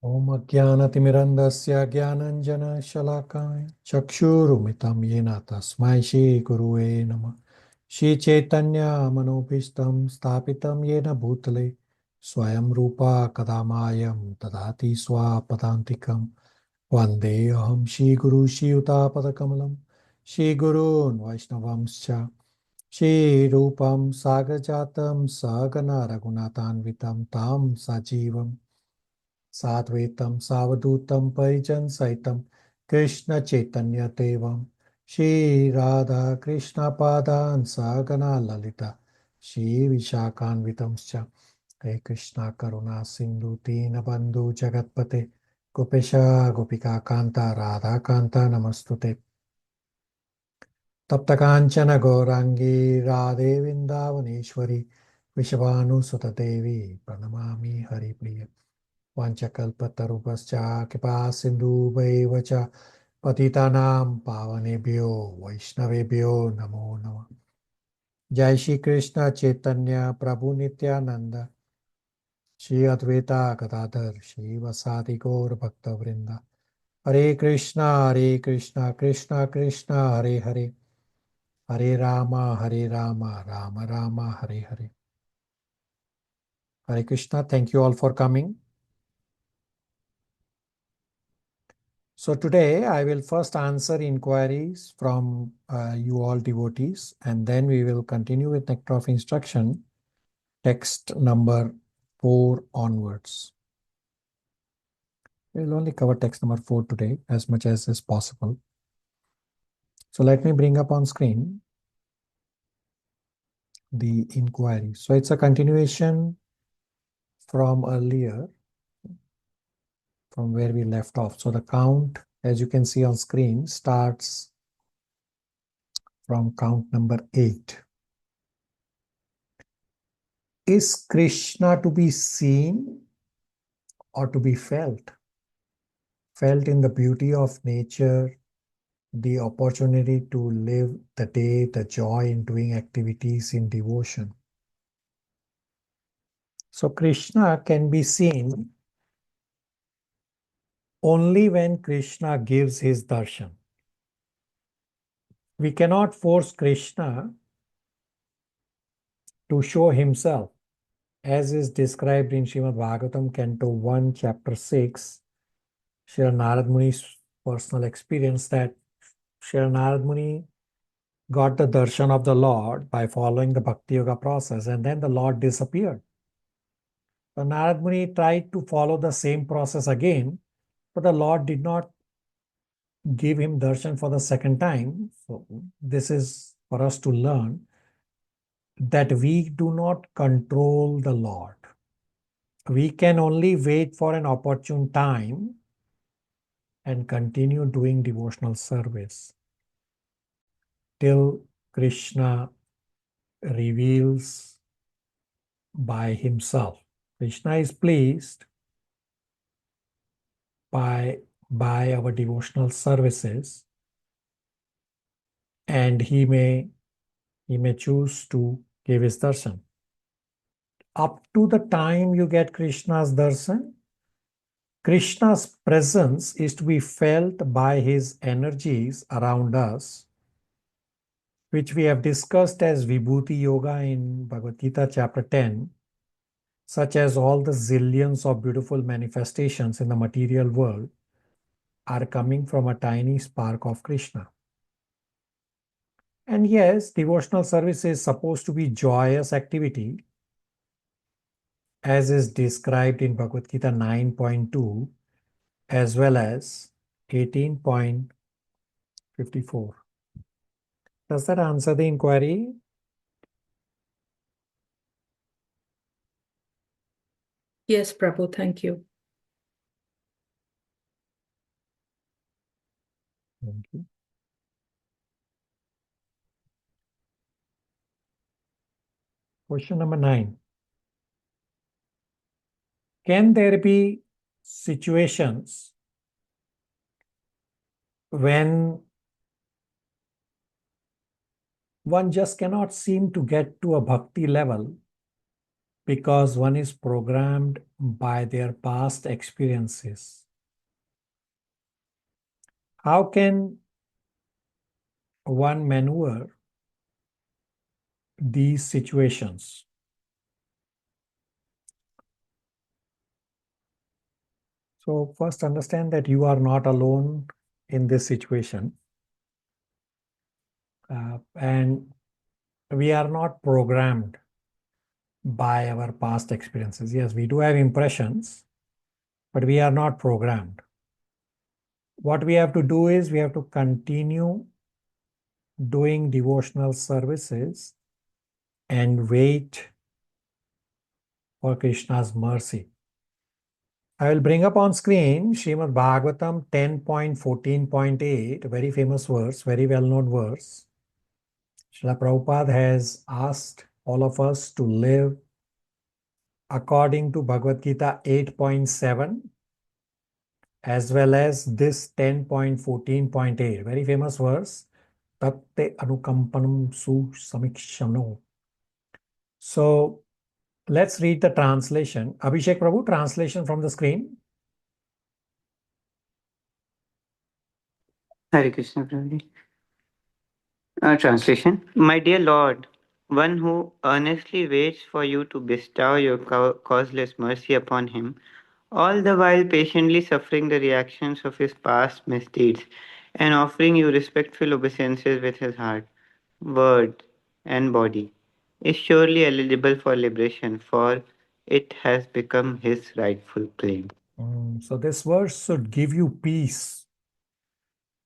Om Ajnanatimirandasya Jnananjana Shalakaya Chakshurumitam Yena Tasmai Shri Gurave Namah. Shri Chaitanya Manobhishtam Sthapitam Yena Bhutale Swayam Rupa Kadamayam Tadati Swapadantikam Vande Aham Shri Guru Shri Utapadakamlam Shri Gurun Vaishnavamscha Shri Rupam Sagrajatam Sagana Raghunathanvitam Tam Sajivam Sadvaitam Savadutam Parijan Saitam Krishna Chaitanya Devam Shri Radha Krishna Padan Sagana Lalita Shri Vishakhanvitamscha He Krishna Karuna Sindhu Dina Bandhu Jagatpate Gopesha Gopika Kanta Radha Kanta Namastute Tapta Kanchana Gaurangi Radhe Vrindavaneshwari Vishvanu Devi Pranamami Haripriya Vanchakalpatarupascha Kripa Sindhubhaiva cha Patitanam Pavanebhyo Vaishnavebhyo Namo Namah. Jai Shri Krishna Chaitanya Prabhu Nityananda Shri Advaita Gadadhar Shri Vasadi Gaur Bhakta Vrinda Hare Krishna Krishna Krishna Hare Hare Hare Rama Rama Rama Hare Hare. Hare Krishna, thank you all for coming. So today I will first answer inquiries from you all devotees, and then we will continue with Nectar of Instruction, text number 4 onwards. We will only cover text number 4 today as much as is possible. So let me bring up on screen the inquiry. So it's a continuation from earlier, from where we left off. So the count, as you can see on screen, starts from count number 8. Is Krishna to be seen or to be felt? Felt in the beauty of nature, the opportunity to live the day, the joy in doing activities in devotion. So Krishna can be seen only when Krishna gives his darshan. We cannot force Krishna to show himself, as is described in Srimad Bhagavatam, Canto 1, Chapter 6, Sri Narad Muni's personal experience that Sri Narad Muni got the darshan of the Lord by following the Bhakti Yoga process, and then the Lord disappeared. So Narad Muni tried to follow the same process again, but the Lord did not give him darshan for the second time. So this is for us to learn that we do not control the Lord. We can only wait for an opportune time and continue doing devotional service till Krishna reveals by himself. Krishna is pleased by our devotional services, and he may choose to give his darshan. Up to the time you get Krishna's darshan, Krishna's presence is to be felt by his energies around us, which we have discussed as Vibhuti Yoga in Bhagavad Gita chapter 10, such as all the zillions of beautiful manifestations in the material world are coming from a tiny spark of Krishna. And yes, devotional service is supposed to be joyous activity, as is described in Bhagavad Gita 9.2 as well as 18.54. Does that answer the inquiry? Yes, Prabhu, thank you. Thank you. Question number 9. Can there be situations when one just cannot seem to get to a bhakti level because one is programmed by their past experiences. How can one maneuver these situations? So first understand that you are not alone in this situation. And we are not programmed by our past experiences. Yes, we do have impressions, but we are not programmed. What we have to do is we have to continue doing devotional services and wait for Krishna's mercy. I will bring up on screen Srimad Bhagavatam 10.14.8, very famous verse, very well-known verse. Srila Prabhupada has asked all of us to live according to Bhagavad Gita 8.7 as well as this 10.14.8, very famous verse. Tatte anukampanam su samikshano. So let's read the translation. Abhishek Prabhu, translation from the screen. Hare Krishna, Prabhuji. Translation. My dear Lord, one who earnestly waits for you to bestow your causeless mercy upon him, all the while patiently suffering the reactions of his past misdeeds and offering you respectful obeisances with his heart, word, and body, is surely eligible for liberation, for it has become his rightful claim. So this verse should give you peace.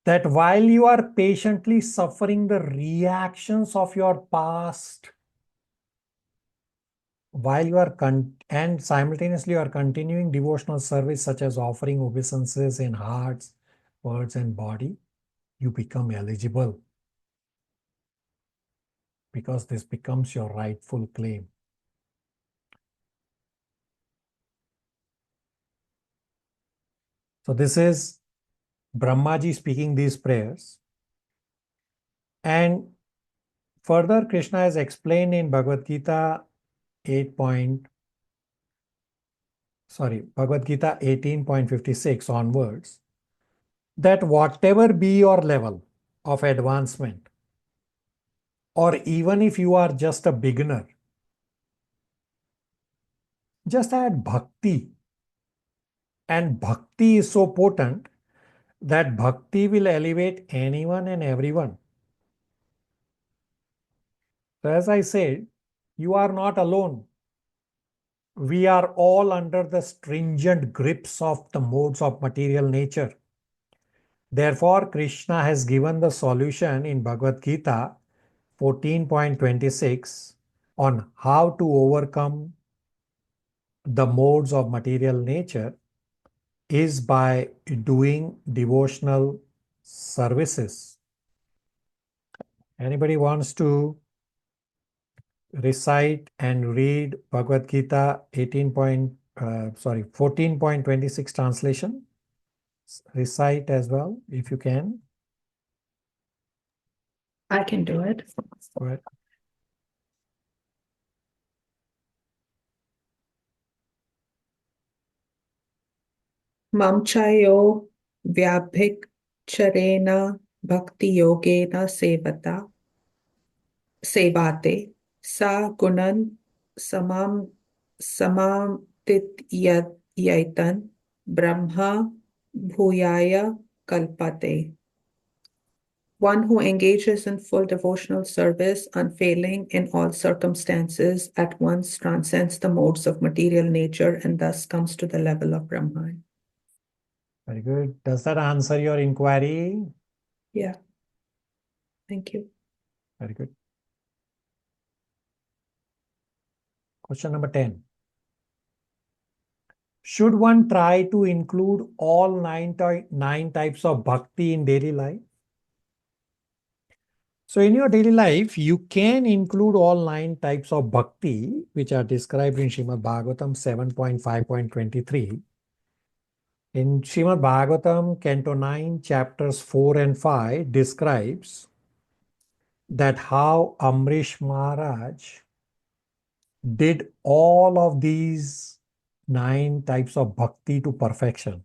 That while you are patiently suffering the reactions of your past, while you are and simultaneously you are continuing devotional service such as offering obeisances in hearts, words, and body, you become eligible because this becomes your rightful claim. So this is Brahmaji speaking these prayers. And further, Krishna has explained in Bhagavad Gita Bhagavad Gita 18.56 onwards, that whatever be your level of advancement, or even if you are just a beginner, just add bhakti. And bhakti is so potent that bhakti will elevate anyone and everyone. So as I said, you are not alone. We are all under the stringent grips of the modes of material nature. Therefore, Krishna has given the solution in Bhagavad Gita 14.26 on how to overcome the modes of material nature is by doing devotional services. Anybody wants to recite and read Bhagavad Gita 14.26 translation? Recite as well, if you can. I can do it. Go ahead. Mamchayo vyabhik charena bhakti yogena sevate sa gunan samam yaitan brahma bhuyaya kalpate. One who engages in full devotional service, unfailing in all circumstances, at once transcends the modes of material nature and thus comes to the level of Brahman. Very good. Does that answer your inquiry? Yeah. Thank you. Very good. Question number 10. Should one try to include all nine types of bhakti in daily life? So in your daily life, you can include all 9 types of bhakti, which are described in Srimad Bhagavatam 7.5.23. In Srimad Bhagavatam, Canto 9, chapters 4 and 5 describes that how Amrish Maharaj did all of these 9 types of bhakti to perfection.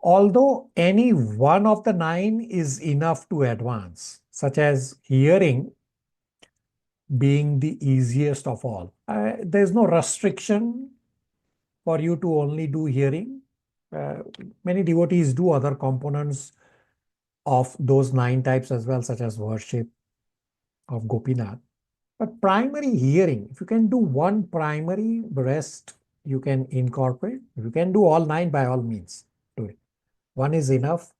Although any one of the 9 is enough to advance, such as hearing being the easiest of all. There's no restriction for you to only do hearing. Many devotees do other components of those 9 types as well, such as worship of Gopinath. But primary hearing, if you can do one primary, the rest you can incorporate. If you can do all 9, by all means, do it. One is enough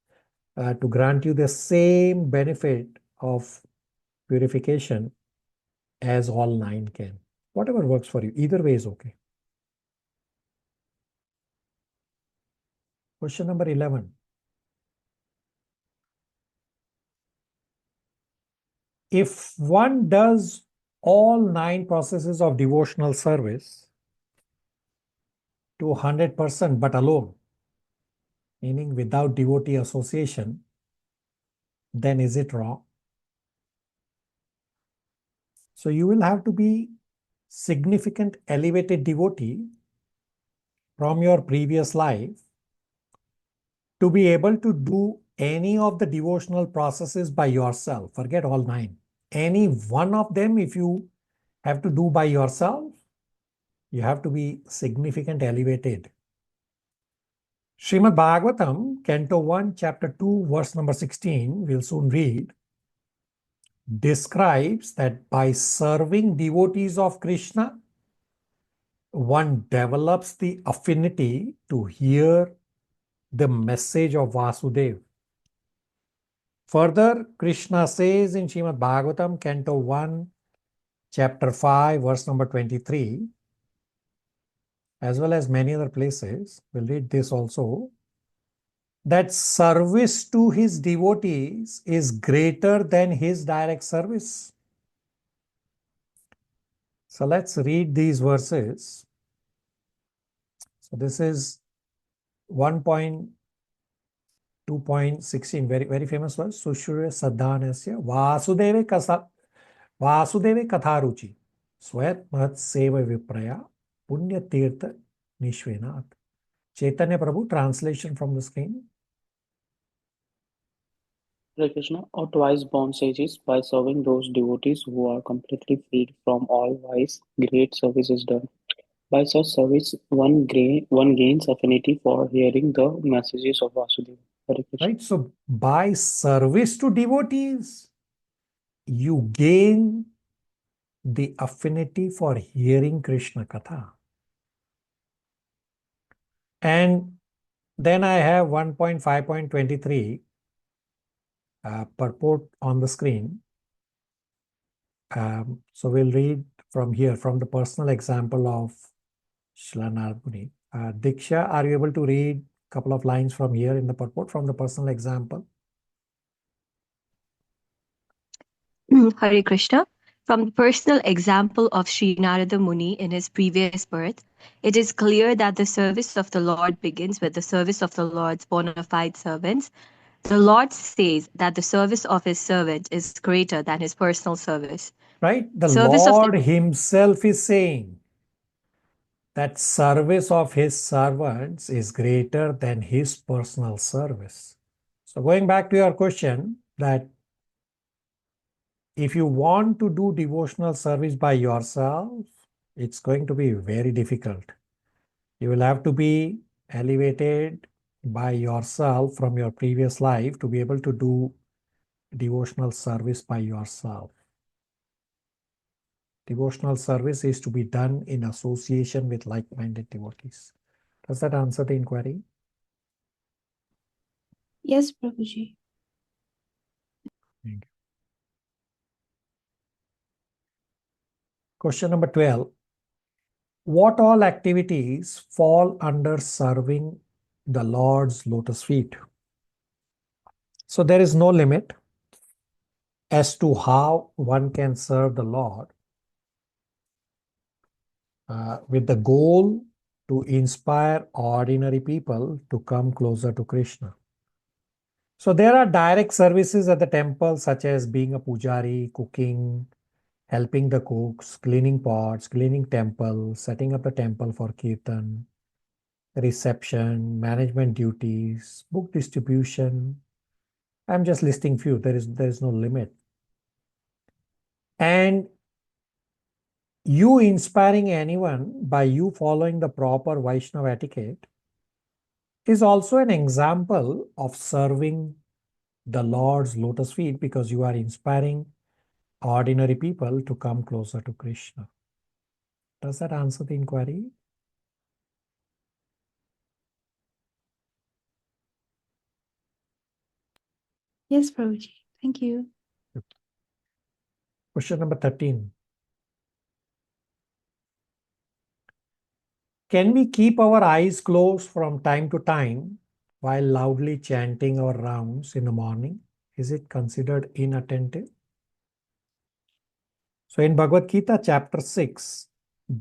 to grant you the same benefit of purification as all 9 can. Whatever works for you, either way is okay. Question number 11. If one does all 9 processes of devotional service to 100% but alone, meaning without devotee association, then is it wrong? So you will have to be significant elevated devotee from your previous life to be able to do any of the devotional processes by yourself. Forget all 9. Any one of them, if you have to do by yourself, you have to be significant elevated. Srimad Bhagavatam, Canto 1, Chapter 2, verse number 16, we'll soon read, describes that by serving devotees of Krishna, one develops the affinity to hear the message of Vasudeva. Further, Krishna says in Srimad Bhagavatam, Canto 1, Chapter 5, verse number 23, as well as many other places, we'll read this also, that service to his devotees is greater than his direct service. So let's read these verses. So this is 1.2.16, very famous verse. Sushruya Sadhanasya Vasudeve Katharuchi Swayat Mahat Seva Vipraya Punya Tirtha Nishvenat. Chaitanya Prabhu, translation from the screen. Hare Krishna, or twice born sages, by serving those devotees who are completely freed from all vice, great service is done. By such service, one gains affinity for hearing the messages of Vasudeva. Hare Krishna. Right? So by service to devotees, you gain the affinity for hearing Krishna Katha. And then I have 1.5.23 purport on the screen. So we'll read from here, from the personal example of Srila Narad Muni. Diksha, are you able to read a couple of lines from here in the purport from the personal example? Hare Krishna. From the personal example of Sri Narada Muni in his previous birth, it is clear that the service of the Lord begins with the service of the Lord's bona fide servants. The Lord says that the service of his servant is greater than his personal service. Right? The Service of Lord himself is saying that service of his servants is greater than his personal service. So going back to your question, that if you want to do devotional service by yourself, it's going to be very difficult. You will have to be elevated by yourself from your previous life to be able to do devotional service by yourself. Devotional service is to be done in association with like-minded devotees. Does that answer the inquiry? Yes, Prabhuji. Thank you. Question number 12. What all activities fall under serving the Lord's lotus feet? So there is no limit as to how one can serve the Lord with the goal to inspire ordinary people to come closer to Krishna. So there are direct services at the temple, such as being a pujari, cooking, helping the cooks, cleaning pots, cleaning temple, setting up the temple for kirtan, reception, management duties, book distribution. I'm just listing few. There is no limit. And you inspiring anyone by you following the proper Vaishnava etiquette is also an example of serving the Lord's lotus feet, because you are inspiring ordinary people to come closer to Krishna. Does that answer the inquiry? Yes, Prabhuji. Thank you. Question number 13. Can we keep our eyes closed from time to time while loudly chanting our rounds in the morning? Is it considered inattentive? So in Bhagavad Gita chapter 6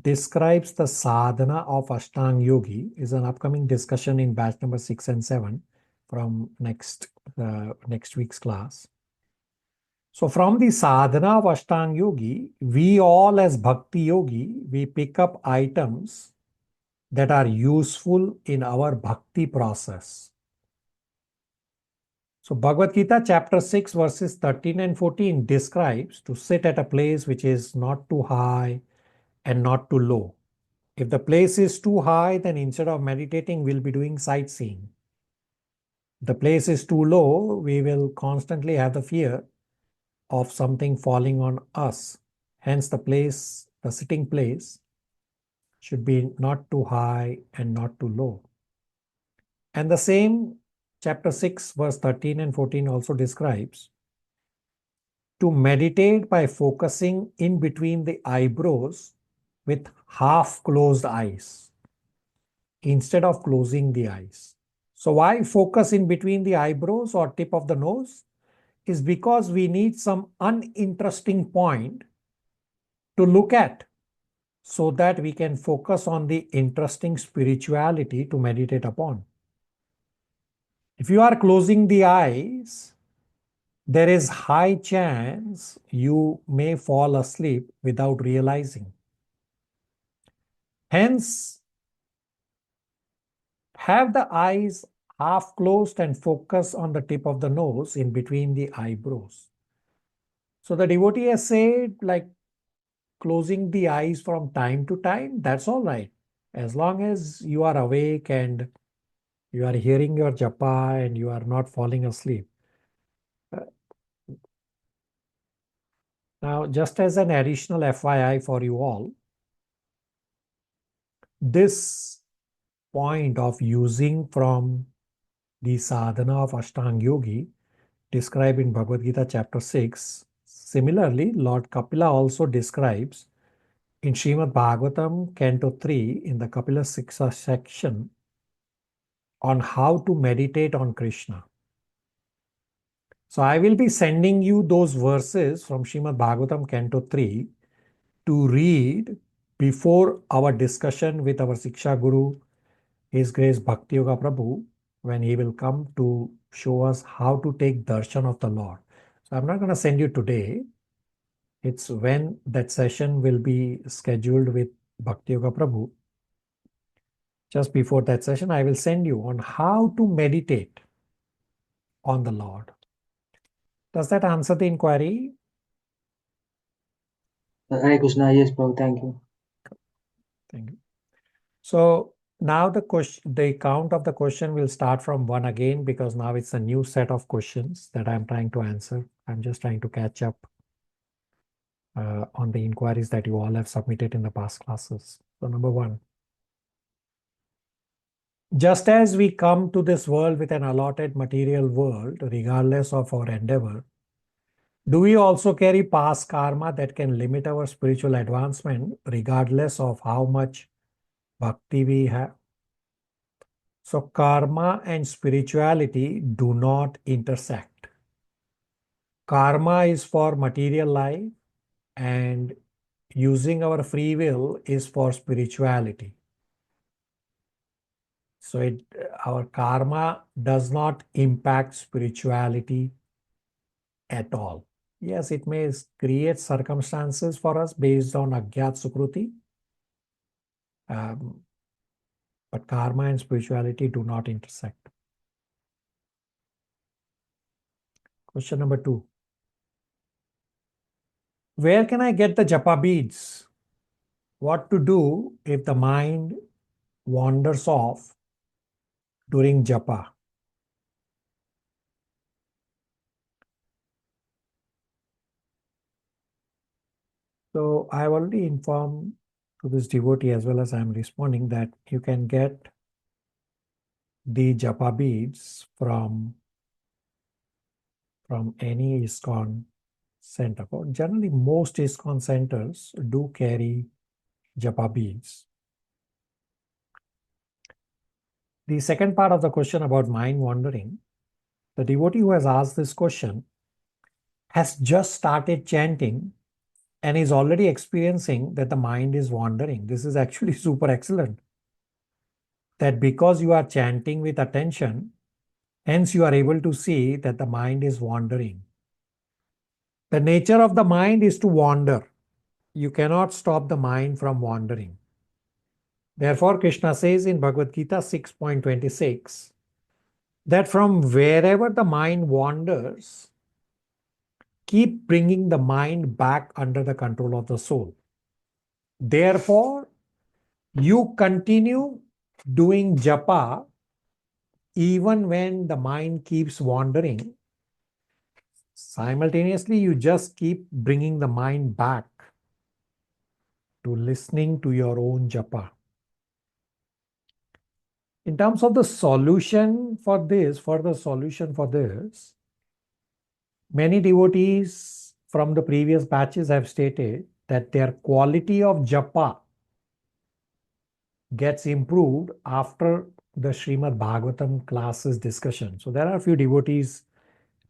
describes the sadhana of Ashtanga Yogi. Is an upcoming discussion in batch number 6 and 7 from next week's class. So from the sadhana of Ashtanga Yogi, we all as Bhakti Yogi, we pick up items that are useful in our bhakti process. So Bhagavad Gita chapter 6 verses 13 and 14 describes to sit at a place which is not too high and not too low. If the place is too high, then instead of meditating, we'll be doing sightseeing. If the place is too low, we will constantly have the fear of something falling on us. Hence the sitting place should be not too high and not too low. And the same chapter 6 verse 13 and 14 also describes to meditate by focusing in between the eyebrows with half closed eyes instead of closing the eyes. So why focus in between the eyebrows or tip of the nose? Is because we need some uninteresting point to look at so that we can focus on the interesting spirituality to meditate upon. If you are closing the eyes, there is high chance you may fall asleep without realizing. Hence, have the eyes half closed and focus on the tip of the nose in between the eyebrows. So the devotee has said, like, closing the eyes from time to time, that's all right. As long as you are awake and you are hearing your japa and you are not falling asleep. Now, just as an additional FYI for you all, this point of using from the sadhana of Ashtanga Yogi described in Bhagavad Gita chapter 6, similarly, Lord Kapila also describes in Srimad Bhagavatam Canto 3 in the Kapila Siksa section on how to meditate on Krishna. So I will be sending you those verses from Srimad Bhagavatam Canto 3 to read before our discussion with our Siksha Guru, His Grace Bhakti Yoga Prabhu, when he will come to show us how to take darshan of the Lord. So I'm not going to send you today. It's when that session will be scheduled with Bhakti Yoga Prabhu. Just before that session, I will send you on how to meditate on the Lord. Does that answer the inquiry? Hare Krishna, yes, Prabhu, thank you. Thank you. So now the count of the question will start from 1 again, because now it's a new set of questions that I'm trying to answer. I'm just trying to catch up on the inquiries that you all have submitted in the past classes. So number 1. Just as we come to this world with an allotted material world, regardless of our endeavor, do we also carry past karma that can limit our spiritual advancement regardless of how much bhakti we have? So karma and spirituality do not intersect. Karma is for material life and using our free will is for spirituality. So our karma does not impact spirituality at all. Yes, it may create circumstances for us based on Agyat Sukruti. But karma and spirituality do not intersect. Question number 2. Where can I get the japa beads? What to do if the mind wanders off during japa? So I have already informed to this devotee as well as I am responding that you can get the japa beads from any ISKCON center. Generally, most ISKCON centers do carry japa beads. The second part of the question about mind wandering, the devotee who has asked this question has just started chanting and is already experiencing that the mind is wandering. This is actually super excellent. That because you are chanting with attention, hence you are able to see that the mind is wandering. The nature of the mind is to wander. You cannot stop the mind from wandering. Therefore, Krishna says in Bhagavad Gita 6.26 that from wherever the mind wanders, keep bringing the mind back under the control of the soul. Therefore, you continue doing japa even when the mind keeps wandering. Simultaneously, you just keep bringing the mind back to listening to your own japa. In terms of the solution for this, many devotees from the previous batches have stated that their quality of japa gets improved after the Srimad Bhagavatam classes discussion. So there are a few devotees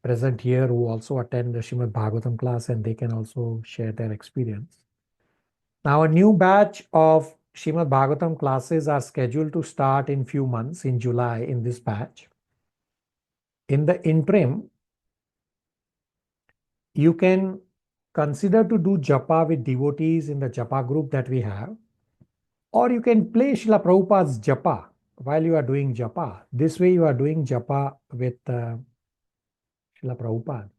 present here who also attend the Srimad Bhagavatam class and they can also share their experience. Now a new batch of Srimad Bhagavatam classes are scheduled to start in few months in July in this batch. In the interim, you can consider to do japa with devotees in the japa group that we have, or you can play Srila Prabhupada's japa while you are doing japa. This way you are doing japa with Srila Prabhupada.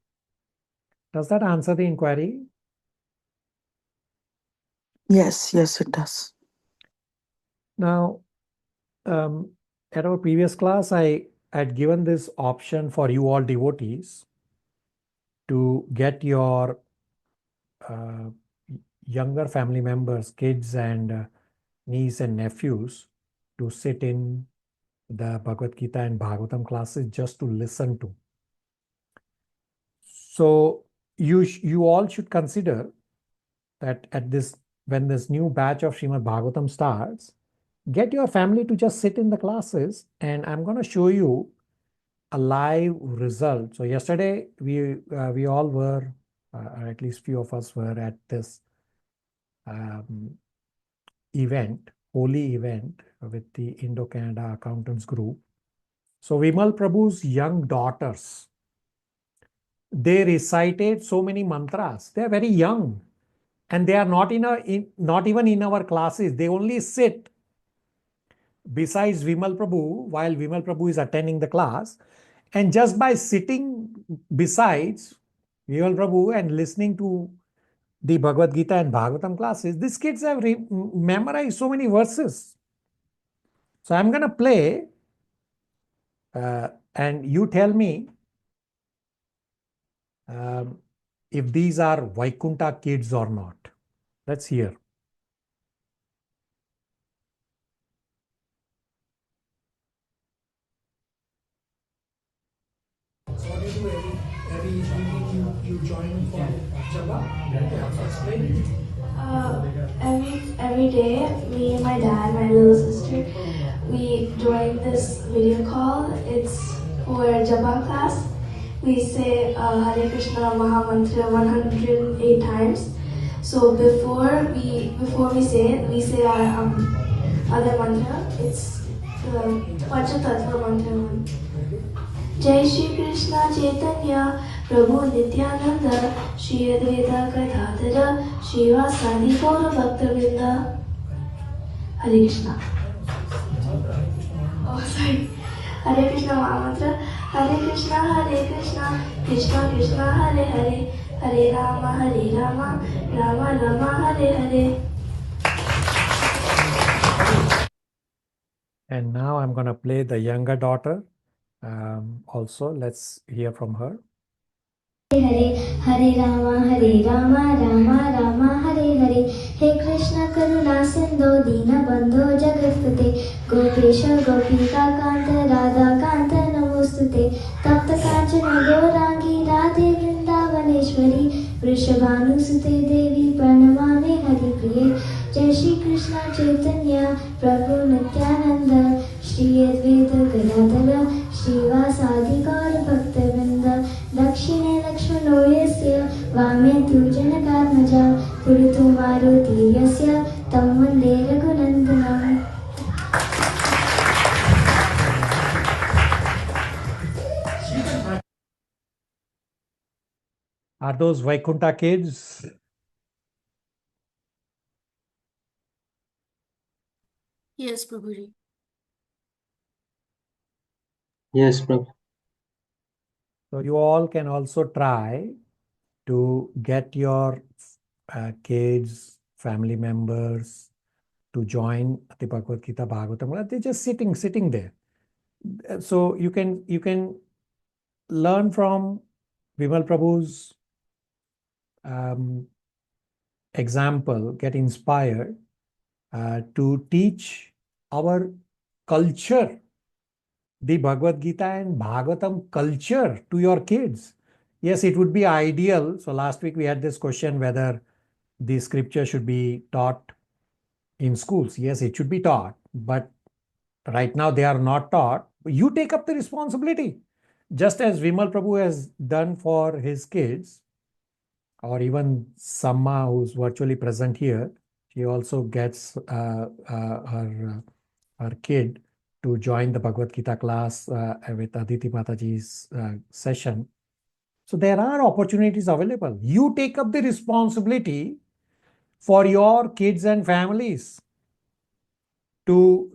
Does that answer the inquiry? Yes, it does. Now, at our previous class, I had given this option for you all devotees to get your younger family members, kids and niece and nephews to sit in the Bhagavad Gita and Bhagavatam classes just to listen to. So you all should consider that when this new batch of Srimad Bhagavatam starts, get your family to just sit in the classes and I'm going to show you a live result. So yesterday we all were, or at least few of us were at this event, holy event with the Indo-Canada Accountants Group. So Vimal Prabhu's young daughters, they recited so many mantras. They are very young and they are not even in our classes. They only sit besides Vimal Prabhu while Vimal Prabhu is attending the class. And just by sitting besides Vimal Prabhu and listening to the Bhagavad Gita and Bhagavatam classes, these kids have memorized so many verses. So I'm going to play and you tell me if these are Vaikunta kids or not. Let's hear. So what do you do every evening you join for Japa? Yeah, so explain. Every day, me and my dad, my little sister, we join this video call. It's for Japa class. We say Hare Krishna Maha Mantra 108 times. So before we say it, we say our other mantra. It's the Panchatattva mantra one. जय श्री कृष्ण चैतन्य प्रभु नित्यानंद श्री अद्वैता गदाधर श्रीवासादि गौर भक्तवृंद हरे Krishna sorry हरे कृष्णा महामंत्र हरे Krishna Krishna Krishna Hare Hare Hare Ram Ram Ram Hare Hare. And now I'm going to play the younger daughter. Also, let's hear from her. Hare Hare Ram Ram Hare Hare हे कृष्ण करुणा सिंधु दीन बंधो जगत्पते गोपेश गोपिका कांत राधा कांत नमोस्तुते तप्त कांचन गौरांगी राधे वृंदावनेश्वरी वृषभानुसुते देवी प्रणमामि हरिप्रिये जय श्री कृष्ण चैतन्य प्रभु नित्यानंद श्री अद्वैत गदाधर श्रीवासादि गौर भक्तवृंद दक्षिणे लक्ष्मणो यस्य वामे तु जनकात्मजा पुरतु मारुति यस्य तं वन्दे रघुनन्दनम्. Are those Vaikuntha kids? Yes, Prabhuji. Yes, Prabhu. So you all can also try to get your kids, family members to join the Bhagavad Gita Bhagavatam. They're just sitting there. So you can learn from Vimal Prabhu's example, get inspired to teach our culture, the Bhagavad Gita and Bhagavatam culture to your kids. Yes, it would be ideal. So last week we had this question whether the scripture should be taught in schools. Yes, it should be taught, but right now they are not taught. You take up the responsibility. Just as Vimal Prabhu has done for his kids, or even Samma, who's virtually present here, she also gets her kid to join the Bhagavad Gita class with Aditi Mataji's session. So there are opportunities available. You take up the responsibility for your kids and families to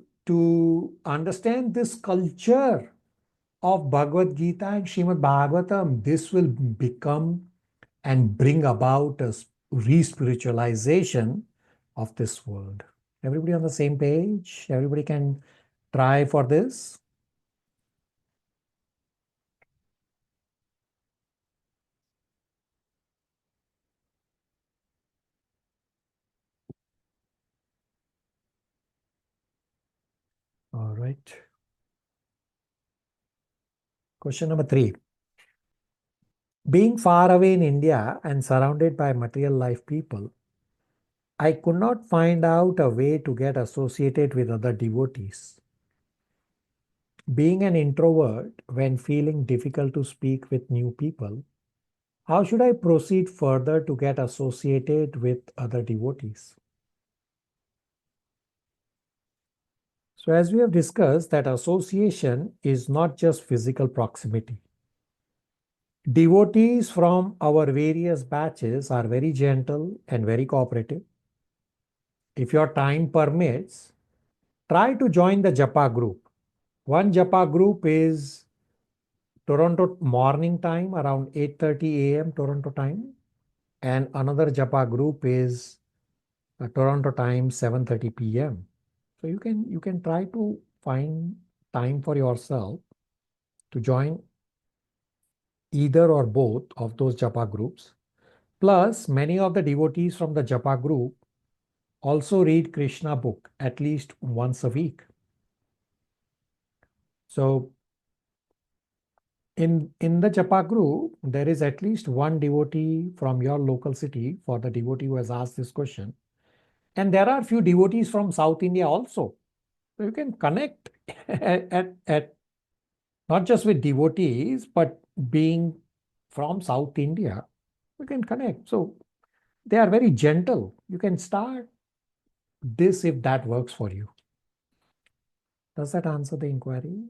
understand this culture of Bhagavad Gita and Srimad Bhagavatam. This will become and bring about a re-spiritualization of this world. Everybody on the same page? Everybody can try for this? All right. Question number 3. Being far away in India and surrounded by material life people, I could not find out a way to get associated with other devotees. Being an introvert, when feeling difficult to speak with new people, how should I proceed further to get associated with other devotees? So as we have discussed, that association is not just physical proximity. Devotees from our various batches are very gentle and very cooperative. If your time permits, try to join the Japa group. One Japa group is Toronto morning time around 8:30 a.m. Toronto time, and another Japa group is Toronto time 7:30 p.m. So you can try to find time for yourself to join either or both of those Japa groups. Plus, many of the devotees from the Japa group also read Krishna book at least once a week. So in the Japa group, there is at least one devotee from your local city, for the devotee who has asked this question. And there are few devotees from South India also. So you can connect at not just with devotees, but being from South India, you can connect. So they are very gentle. You can start this if that works for you. Does that answer the inquiry?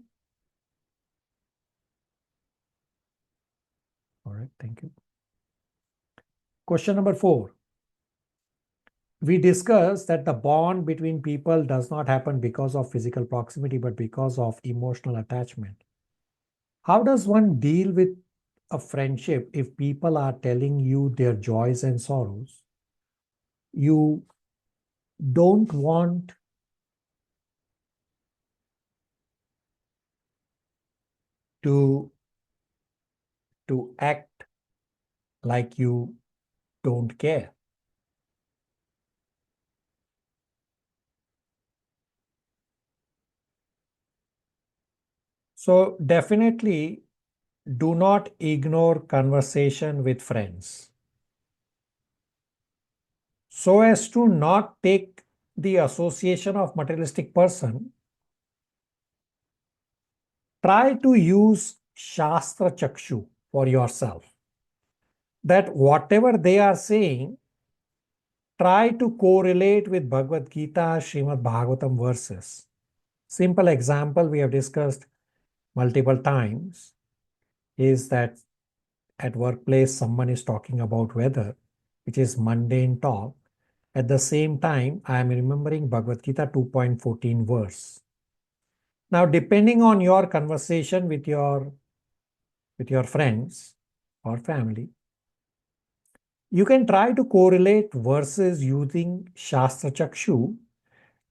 All right, thank you. Question number 4. We discussed that the bond between people does not happen because of physical proximity, but because of emotional attachment. How does one deal with a friendship if people are telling you their joys and sorrows? You don't want to act like you don't care. So definitely do not ignore conversation with friends, so as to not take the association of materialistic person. Try to use Shastra Chakshu for yourself, that whatever they are saying, try to correlate with Bhagavad Gita, Srimad Bhagavatam verses. Simple example we have discussed multiple times is that at workplace someone is talking about weather, which is mundane talk. At the same time, I am remembering Bhagavad Gita 2.14 verse. Now, depending on your conversation with your friends or family, you can try to correlate verses using Shastra Chakshu.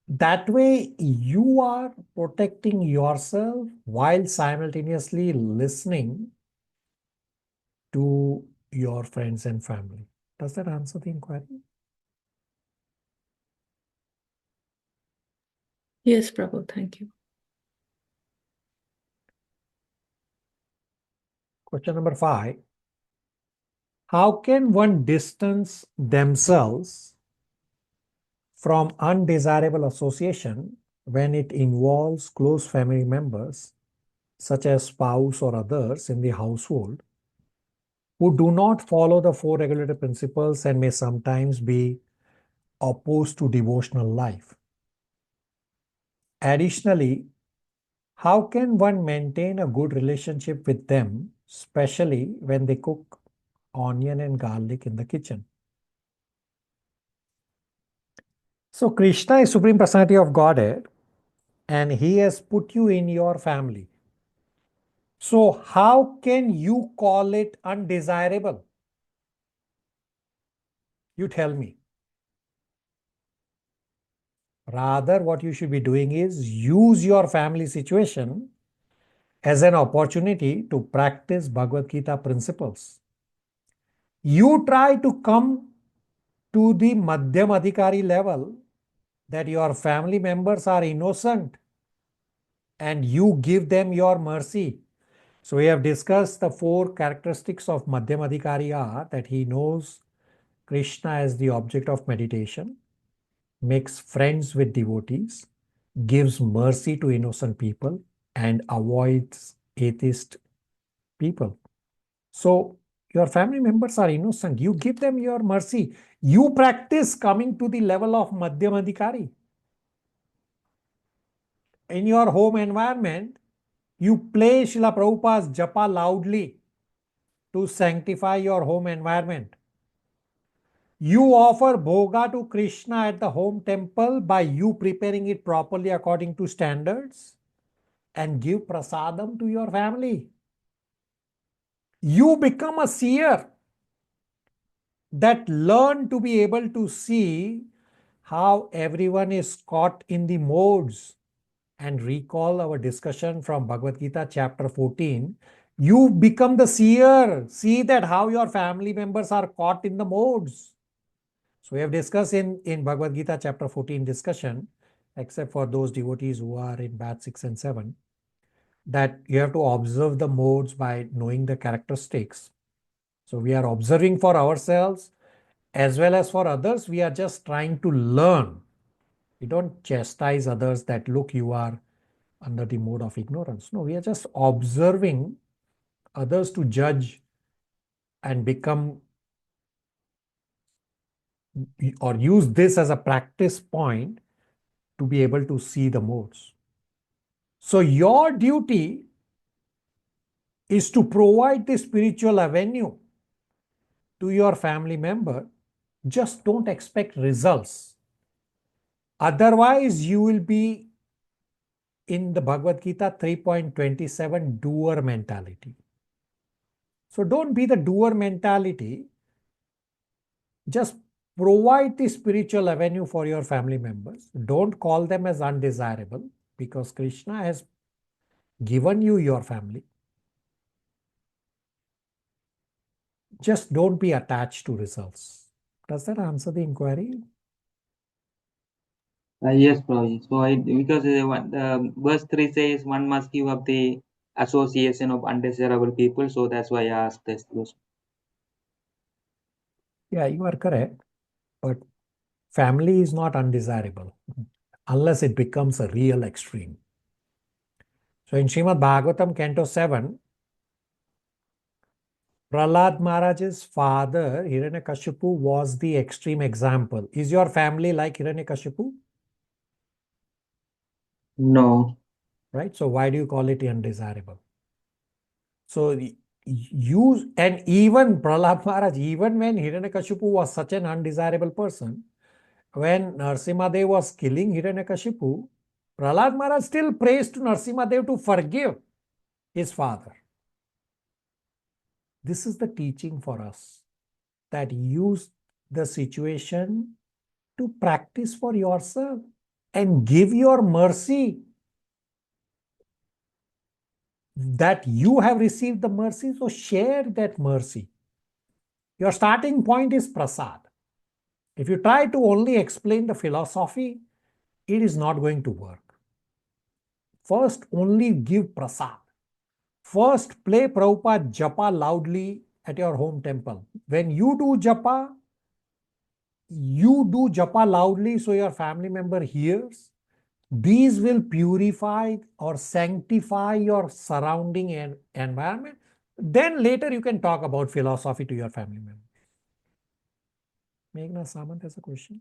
That way, you are protecting yourself while simultaneously listening to your friends and family. Does that answer the inquiry? Yes, Prabhu, thank you. Question number 5. How can one distance themselves from undesirable association when it involves close family members, such as spouse or others in the household, who do not follow the 4 regulative principles and may sometimes be opposed to devotional life? Additionally, how can one maintain a good relationship with them, especially when they cook onion and garlic in the kitchen? So Krishna is Supreme Personality of Godhead, and he has put you in your family. So how can you call it undesirable? You tell me. Rather, what you should be doing is use your family situation as an opportunity to practice Bhagavad Gita principles. You try to come to the Madhyam Adhikari level, that your family members are innocent and you give them your mercy. So we have discussed the 4 characteristics of Madhyam Adhikari are that he knows Krishna as the object of meditation, makes friends with devotees, gives mercy to innocent people, and avoids atheist people. So your family members are innocent. You give them your mercy. You practice coming to the level of Madhyam Adhikari. In your home environment, you play Srila Prabhupada's japa loudly to sanctify your home environment. You offer bhoga to Krishna at the home temple by you preparing it properly according to standards, and give prasadam to your family. You become a seer that learn to be able to see how everyone is caught in the modes. And recall our discussion from Bhagavad Gita chapter 14. You become the seer. See that how your family members are caught in the modes. So we have discussed in Bhagavad Gita chapter 14 discussion, except for those devotees who are in batch 6 and 7, that you have to observe the modes by knowing the characteristics. So we are observing for ourselves as well as for others. We are just trying to learn. We don't chastise others that, look, you are under the mode of ignorance. No, we are just observing others to judge and become or use this as a practice point to be able to see the modes. So your duty is to provide the spiritual avenue to your family member. Just don't expect results. Otherwise, you will be in the Bhagavad Gita 3.27 doer mentality. So don't be the doer mentality. Just provide the spiritual avenue for your family members. Don't call them as undesirable, because Krishna has given you your family. Just don't be attached to results. Does that answer the inquiry? Yes, Prabhuji. So, because verse 3 says one must give up the association of undesirable people, so that's why I asked this question. Yeah, you are correct. But family is not undesirable unless it becomes a real extreme. So in Srimad Bhagavatam, Canto 7, Prahlad Maharaj's father, Hiranyakashipu, was the extreme example. Is your family like Hiranyakashipu? No. Right? So why do you call it undesirable? So you, and even Prahlad Maharaj, even when Hiranyakashipu was such an undesirable person, when Narsimadev was killing Hiranyakashipu, Prahlad Maharaj still prays to Narsimadev to forgive his father. This is the teaching for us, that use the situation to practice for yourself and give your mercy. That you have received the mercy, so share that mercy. Your starting point is prasad. If you try to only explain the philosophy, it is not going to work. First, only give prasad. First, play Prabhupada japa loudly at your home temple. When you do japa loudly so your family member hears. These will purify or sanctify your surrounding environment. Then later you can talk about philosophy to your family member. Meghna Samant has a question.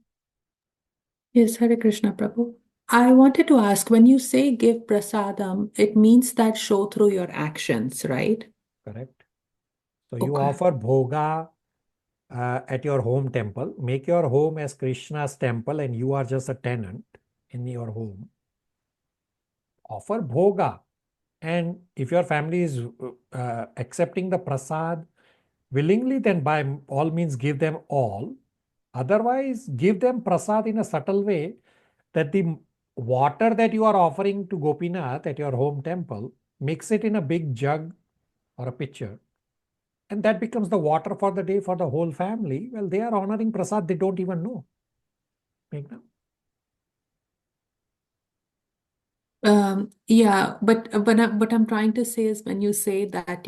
Yes, Hare Krishna, Prabhu. I wanted to ask, when you say give prasadam, it means that show through your actions, right? Correct. So you Okay. offer bhoga at your home temple. Make your home as Krishna's temple and you are just a tenant in your home. Offer bhoga. And if your family is accepting the prasad willingly, then by all means give them all. Otherwise, give them prasad in a subtle way, that the water that you are offering to Gopinath at your home temple, mix it in a big jug or a pitcher, and that becomes the water for the day for the whole family. Well, they are honoring prasad, they don't even know. Meghna? Yeah, but what I'm trying to say is, when you say that,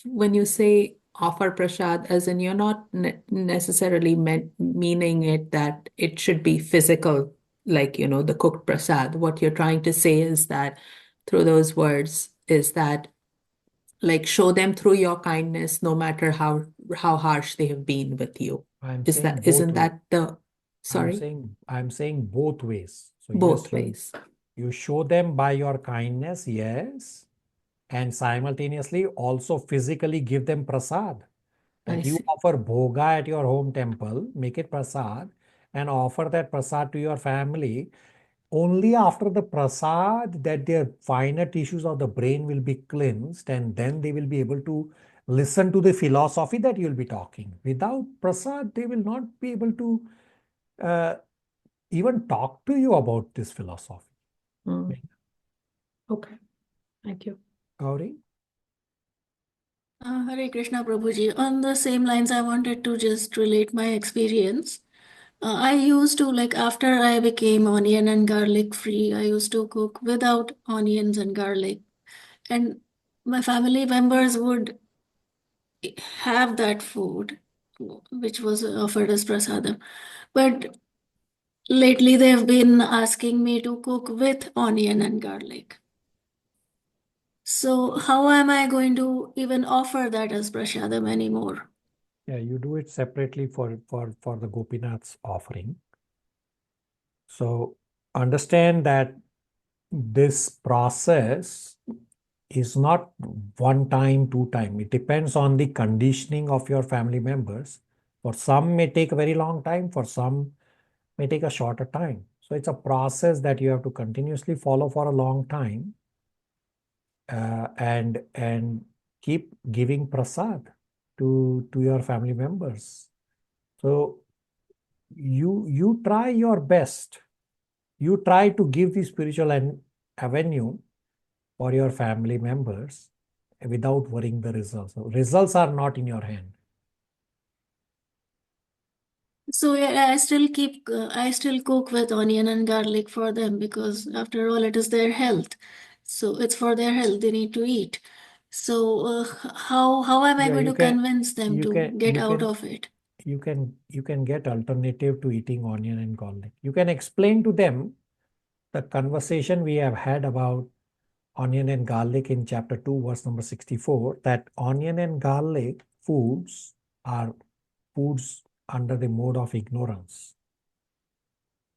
when you say offer prasad, as in, you're not necessarily meaning it that it should be physical, like, the cooked prasad. What you're trying to say is that through those words is that, like, show them through your kindness, no matter how harsh they have been with you. Isn't that the, sorry? I'm saying both ways. So Both yes, ways. you show them by your kindness, yes, and simultaneously also physically give them prasad. I That you see. offer bhoga at your home temple, make it prasad, and offer that prasad to your family. Only after the prasad that their finer tissues of the brain will be cleansed, and then they will be able to listen to the philosophy that you'll be talking. Without prasad, they will not be able to uh, even talk to you about this philosophy. Okay, thank you. Gauri? Hare Krishna Prabhuji. On the same lines, I wanted to just relate my experience. I used to, like, after I became onion and garlic free, I used to cook without onions and garlic. And my family members would have that food, which was offered as prasadam. But lately, they've been asking me to cook with onion and garlic. So how am I going to even offer that as prasadam anymore? Yeah, you do it separately for the Gopinath's offering. So understand that this process is not one time, two time. It depends on the conditioning of your family members. For some may take a very long time, for some may take a shorter time. So it's a process that you have to continuously follow for a long time, and keep giving prasad to your family members. So you try your best. You try to give the spiritual avenue for your family members without worrying the results. So results are not in your hand. So yeah, I still cook with onion and garlic for them because after all, it is their health. So it's for their health. They need to eat. So how am I Yeah, going you to can convince them you to can get you out can of it? you can get alternative to eating onion and garlic. You can explain to them the conversation we have had about onion and garlic in chapter 2, verse number 64, that onion and garlic foods are foods under the mode of ignorance.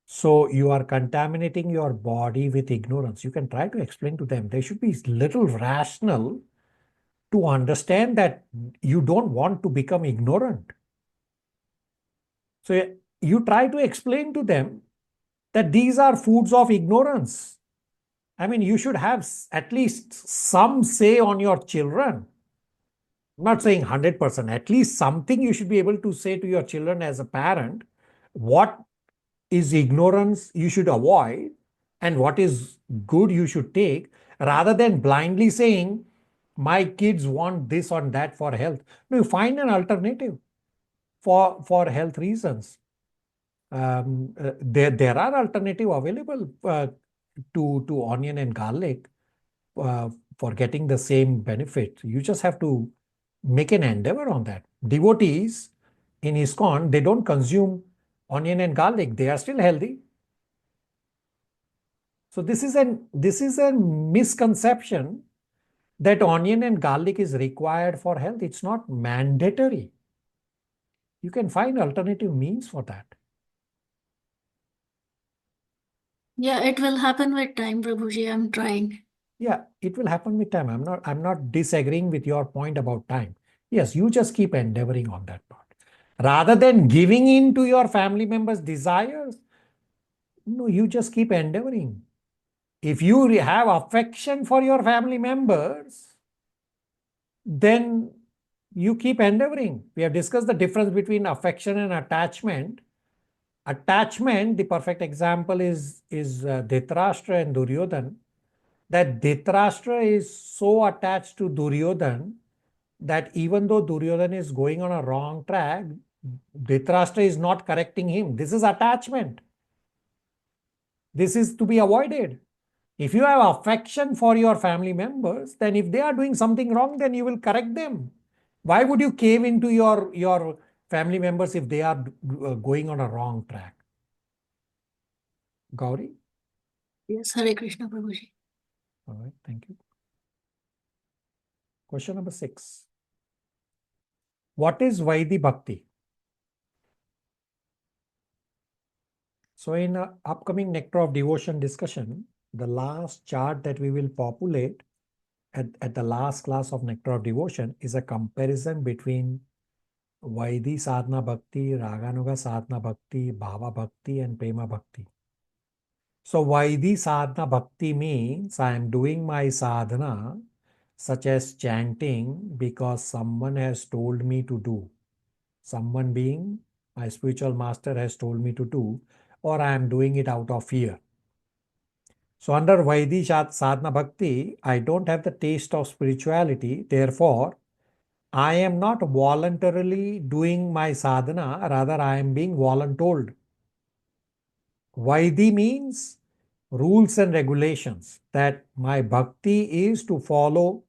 So you are contaminating your body with ignorance. You can try to explain to them. They should be little rational to understand that you don't want to become ignorant. So you try to explain to them that these are foods of ignorance. I mean, you should have at least some say on your children. I'm not saying 100%, at least something you should be able to say to your children as a parent. What is ignorance you should avoid, and what is good you should take, rather than blindly saying, my kids want this or that for health. No, you find an alternative for health reasons. There are alternative available to onion and garlic for getting the same benefit. You just have to make an endeavor on that. Devotees in ISKCON, they don't consume onion and garlic. They are still healthy. So this is a misconception that onion and garlic is required for health. It's not mandatory. You can find alternative means for that. Yeah, it will happen with time, Prabhuji. I'm trying. Yeah, it will happen with time. I'm not disagreeing with your point about time. Yes, you just keep endeavoring on that part. Rather than giving in to your family members' desires, no, you just keep endeavoring. If you have affection for your family members, then you keep endeavoring. We have discussed the difference between affection and attachment. Attachment, the perfect example is Dhritarashtra and Duryodhana. That Dhritarashtra is so attached to Duryodhana that even though Duryodhana is going on a wrong track, Dhritarashtra is not correcting him. This is attachment. This is to be avoided. If you have affection for your family members, then if they are doing something wrong, then you will correct them. Why would you cave into your family members if they are going on a wrong track? Gauri? Yes, Hare Krishna, Prabhuji. All right, thank you. Question number 6. What is Vaidhi Bhakti? So in upcoming Nectar of Devotion discussion, the last chart that we will populate at the last class of Nectar of Devotion is a comparison between Vaidhi Sadhana Bhakti, Raganuga Sadhana Bhakti, Bhava Bhakti, and Prema Bhakti. So Vaidhi Sadhana Bhakti means I am doing my sadhana, such as chanting, because someone has told me to do. Someone being my spiritual master has told me to do, or I am doing it out of fear. So under Vaidhi Sadhana Bhakti, I don't have the taste of spirituality. Therefore, I am not voluntarily doing my sadhana, rather I am being voluntold. Vaidhi means rules and regulations, that my bhakti is to follow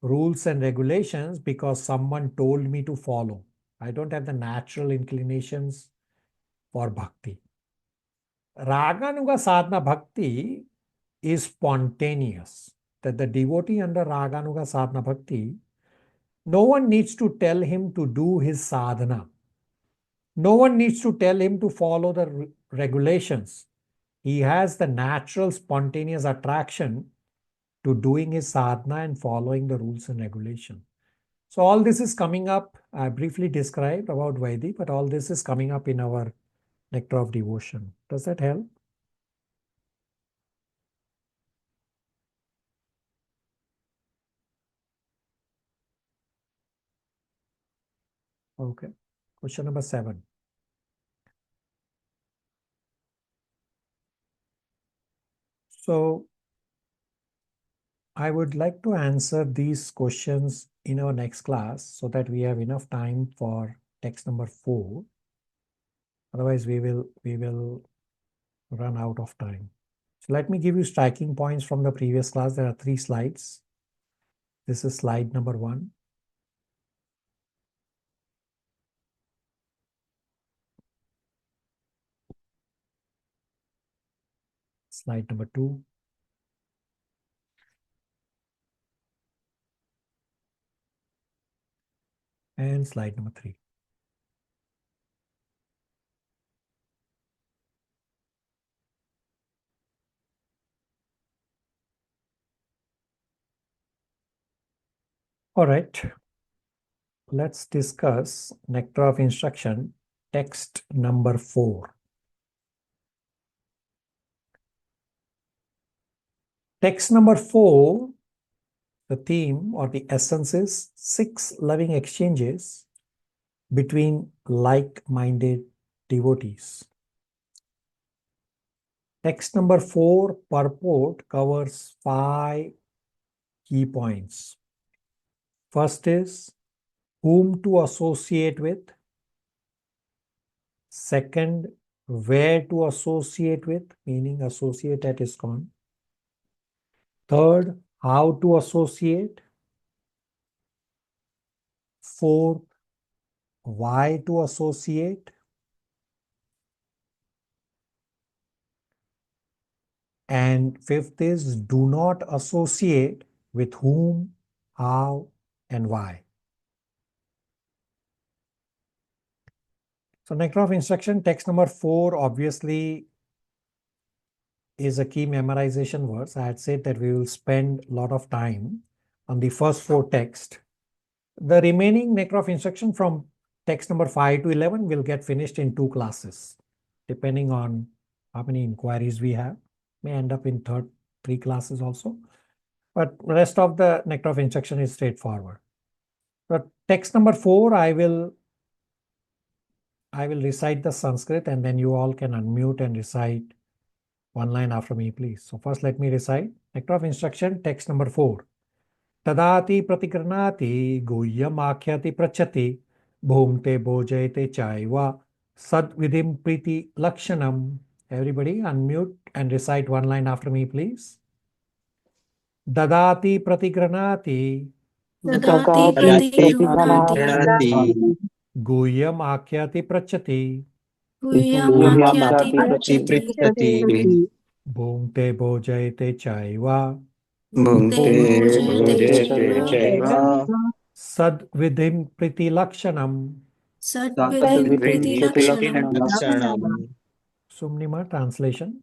rules and regulations because someone told me to follow. I don't have the natural inclinations for bhakti. Raganuga sadhana bhakti is spontaneous, that the devotee under Raganuga sadhana bhakti, no one needs to tell him to do his sadhana. No one needs to tell him to follow the regulations. He has the natural spontaneous attraction to doing his sadhana and following the rules and regulation. So all this is coming up. I briefly described about Vaidhi, but all this is coming up in our Nectar of Devotion. Does that help? Okay. Question number 7. So I would like to answer these questions in our next class so that we have enough time for text number 4. Otherwise, we will run out of time. So let me give you striking points from the previous class. There are 3 slides. This is slide number 1. Slide number 2. And slide number 3. All right. Let's discuss Nectar of Instruction, text number 4. Text number 4, the theme or the essence is 6 loving exchanges between like-minded devotees. Text number 4, purport, covers 5 key points. First is whom to associate with. Second, where to associate with, meaning associate at ISKCON. Third, how to associate. Fourth, why to associate. And fifth is do not associate with whom, how, and why. So Nectar of Instruction, text number 4, obviously is a key memorization verse. I had said that we will spend a lot of time on the first 4 texts. The remaining Nectar of Instruction from text number 5 to 11 will get finished in 2 classes, depending on how many inquiries we have. May end up in 3 classes also. But the rest of the Nectar of Instruction is straightforward. But text number 4, I will recite the Sanskrit and then you all can unmute and recite one line after me, please. So first let me recite Nectar of Instruction, text number 4. Tadati pratikranati guhyam akhyati prachati bhumte bhojayate chaiva sadvidim priti lakshanam. Everybody unmute and recite one line after me, please. Dadati pratigranati Dadati pratigranati guhyam akhyati prachati guhyamakyati prachati bhumte bhojayate chaiva bhunte bhojayate chaiva sadvidim priti lakshanam. sadvidim priti lakshanam. Sumnima, translation.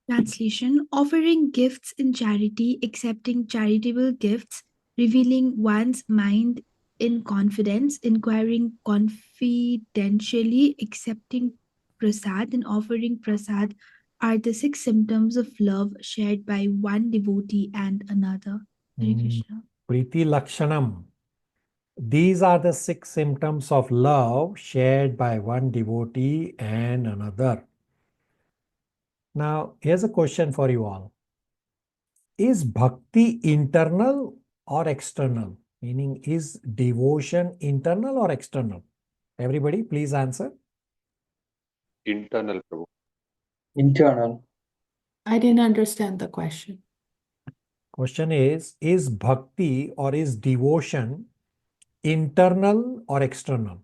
Translation: offering gifts in charity, accepting charitable gifts, revealing one's mind in confidence, inquiring confidentially, accepting prasad, and offering prasad are the 6 symptoms of love shared by one devotee and another. Hare Krishna. Priti Lakshanam. These are the 6 symptoms of love shared by one devotee and another. Now, here's a question for you all. Is bhakti internal or external? Meaning, is devotion internal or external? Everybody, please answer. Internal, Prabhu. Internal. I didn't understand the question. Question is bhakti or is devotion internal or external?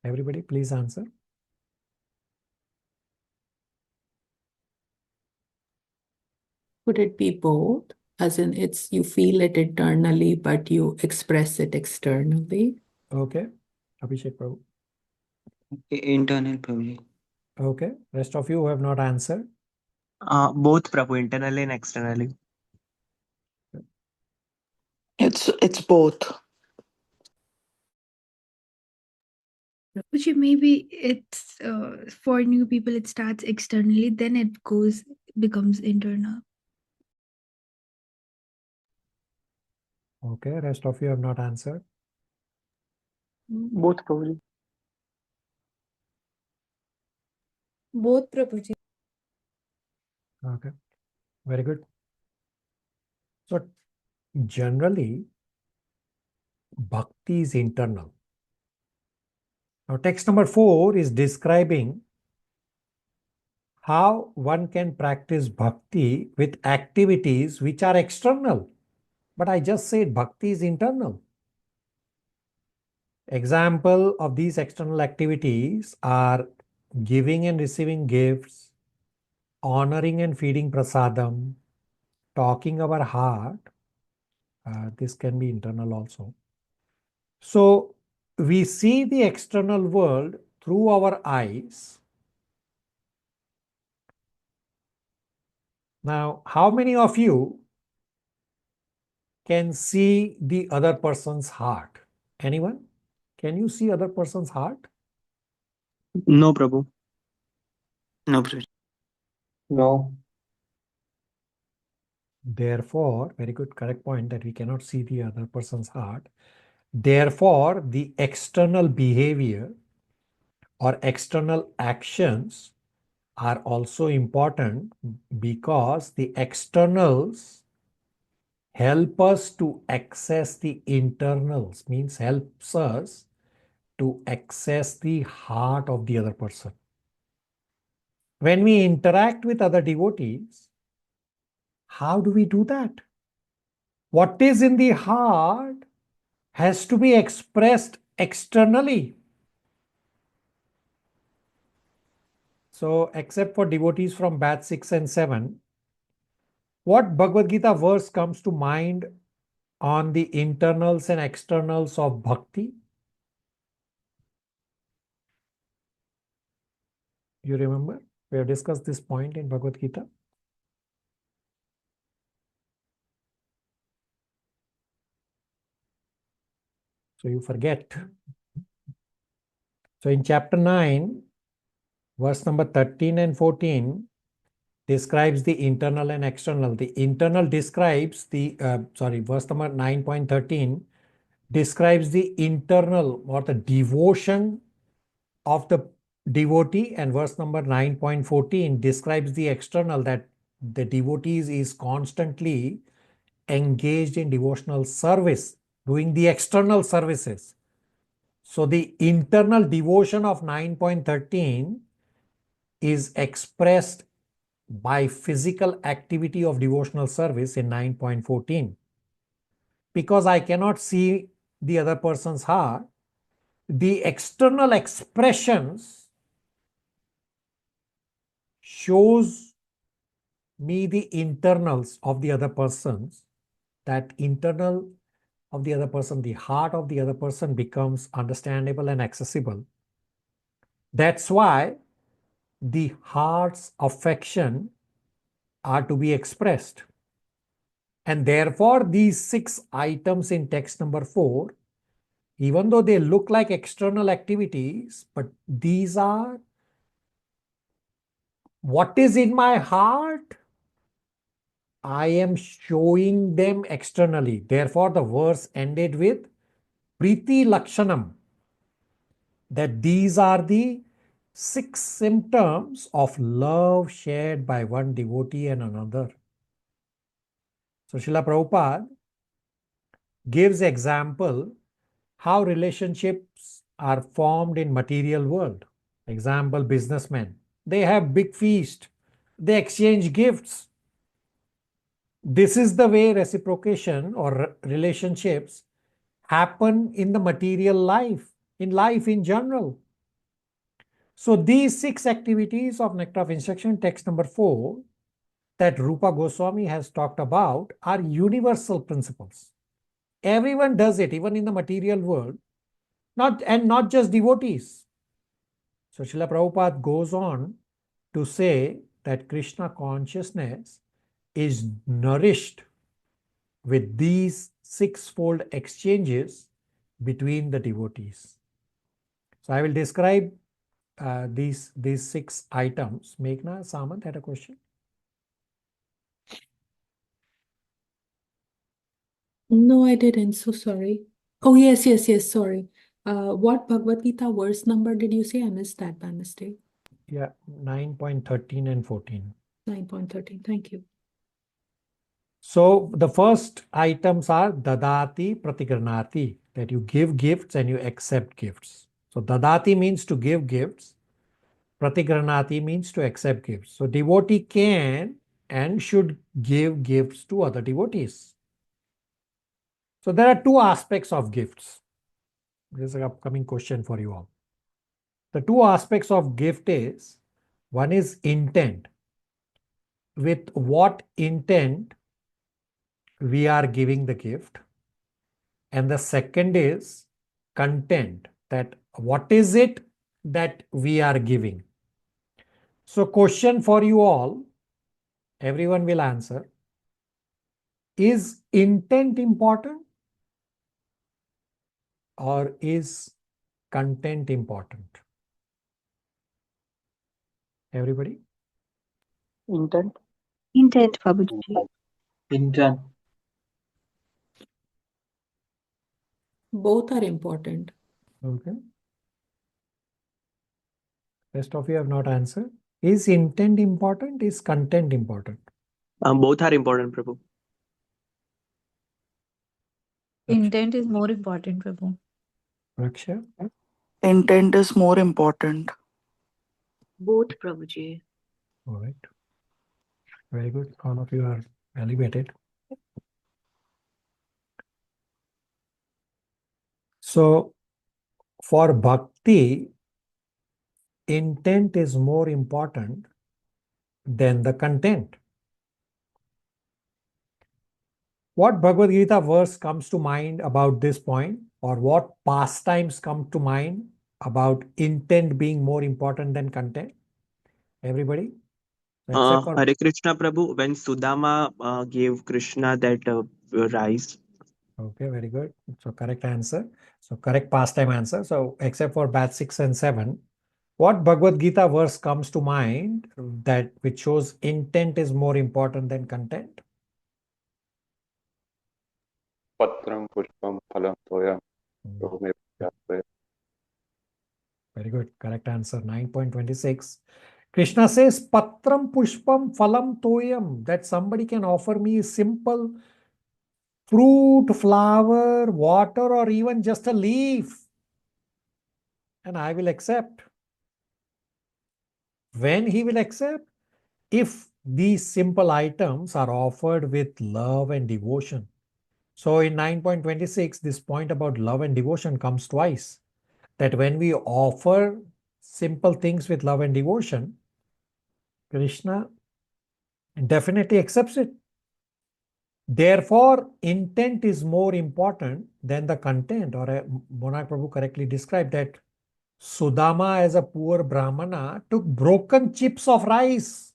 Everybody, please answer. Could it be both? As in, it's you feel it internally, but you express it externally? Okay. Abhishek Prabhu. Internal, Prabhuji. Okay. Rest of you who have not answered. Both, Prabhu, internally and externally. It's both. Which maybe it's for new people it starts externally, then it becomes internal. Okay. Rest of you have not answered. Both, Prabhuji. Both, Prabhuji. Okay. Very good. So generally, bhakti is internal. Now, text number 4 is describing how one can practice bhakti with activities which are external. But I just said bhakti is internal. Example of these external activities are giving and receiving gifts, honoring and feeding prasadam, talking our heart. This can be internal also. So we see the external world through our eyes. Now, how many of you can see the other person's heart? Anyone? Can you see other person's heart? No, Prabhu. No, Prabhuji. No. Therefore, very good, correct point that we cannot see the other person's heart. Therefore, the external behavior or external actions are also important because the externals help us to access the internals, means helps us to access the heart of the other person. When we interact with other devotees, how do we do that? What is in the heart has to be expressed externally. So, except for devotees from batch 6 and 7, what Bhagavad Gita verse comes to mind on the internals and externals of bhakti? You remember? We have discussed this point in Bhagavad Gita. So you forget. So in chapter 9, verse number 13 and 14 describes the internal and external. The internal describes the, verse number 9.13 describes the internal or the devotion of the devotee, and verse number 9.14 describes the external, that the devotees is constantly engaged in devotional service, doing the external services. So the internal devotion of 9.13 is expressed by physical activity of devotional service in 9.14. Because I cannot see the other person's heart, the external expressions shows me the internals of the other persons. That internal of the other person, the heart of the other person becomes understandable and accessible. That's why the heart's affection are to be expressed. And therefore, these 6 items in text number 4, even though they look like external activities, but these are what is in my heart. I am showing them externally. Therefore, the verse ended with Priti Lakshanam, that these are the 6 symptoms of love shared by one devotee and another. So Srila Prabhupada gives example how relationships are formed in material world. Example, businessmen. They have big feast. They exchange gifts. This is the way reciprocation or relationships happen in the material life, in life in general. So these 6 activities of Nectar of Instruction, text number 4, that Rupa Goswami has talked about are universal principles. Everyone does it, even in the material world, not just devotees. So Srila Prabhupada goes on to say that Krishna consciousness is nourished with these sixfold exchanges between the devotees. So I will describe these 6 items. Meghna Samant had a question. No, I didn't. So sorry. Oh, yes, sorry. What Bhagavad Gita verse number did you say? I missed that by mistake. Yeah, 9.13 and 14. 9.13. Thank you. So the first items are dadati pratigranati, that you give gifts and you accept gifts. So dadati means to give gifts. Pratigranati means to accept gifts. So devotee can and should give gifts to other devotees. So there are 2 aspects of gifts. This is an upcoming question for you all. The 2 aspects of gift is, one is intent. With what intent we are giving the gift. And the second is content, that what is it that we are giving. So question for you all, everyone will answer. Is intent important or is content important? Everybody? Intent. Intent, Prabhuji. Intent. Both are important. Okay. Rest of you have not answered. Is intent important? Is content important? Both are important, Prabhu. Intent is more important, Prabhu. Raksha? Intent is more important. Both, Prabhuji. All right. Very good. All of you are elevated. So for bhakti, intent is more important than the content. What Bhagavad Gita verse comes to mind about this point, or what pastimes come to mind about intent being more important than content? Everybody? Except for... Hare Krishna, Prabhu, when Sudama gave Krishna that rice. Okay, very good. So correct answer. So correct pastime answer. So except for batch 6 and 7, what Bhagavad Gita verse comes to mind that which shows intent is more important than content? Patram pushpam phalam toyam. Very good. Correct answer. 9.26. Krishna says, Patram pushpam phalam toyam. That somebody can offer me simple fruit, flower, water, or even just a leaf, and I will accept. When he will accept? If these simple items are offered with love and devotion. So in 9.26, this point about love and devotion comes twice. That when we offer simple things with love and devotion, Krishna definitely accepts it. Therefore, intent is more important than the content, or Monarch Prabhu correctly described that Sudama, as a poor Brahmana, took broken chips of rice.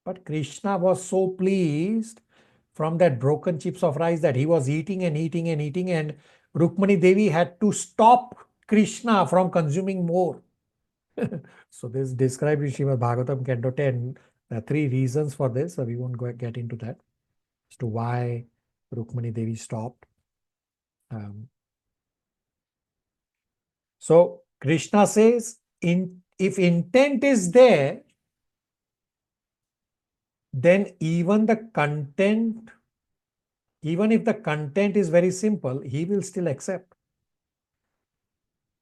But Krishna was so pleased from that broken chips of rice that he was eating and eating and eating, and Rukmani Devi had to stop Krishna from consuming more. So this is described in Srimad Bhagavatam Canto 10. There are 3 reasons for this, so we won't get into that as to why Rukmani Devi stopped. So Krishna says, if intent is there, then even if the content is very simple, he will still accept.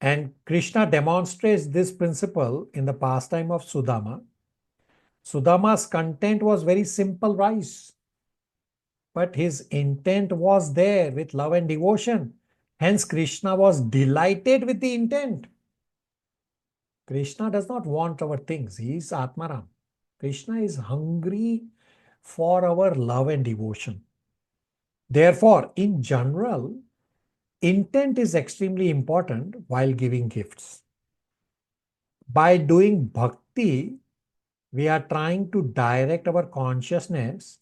And Krishna demonstrates this principle in the pastime of Sudama. Sudama's content was very simple rice, but his intent was there with love and devotion. Hence, Krishna was delighted with the intent. Krishna does not want our things. He is Atmaram. Krishna is hungry for our love and devotion. Therefore, in general, intent is extremely important while giving gifts. By doing bhakti, we are trying to direct our consciousness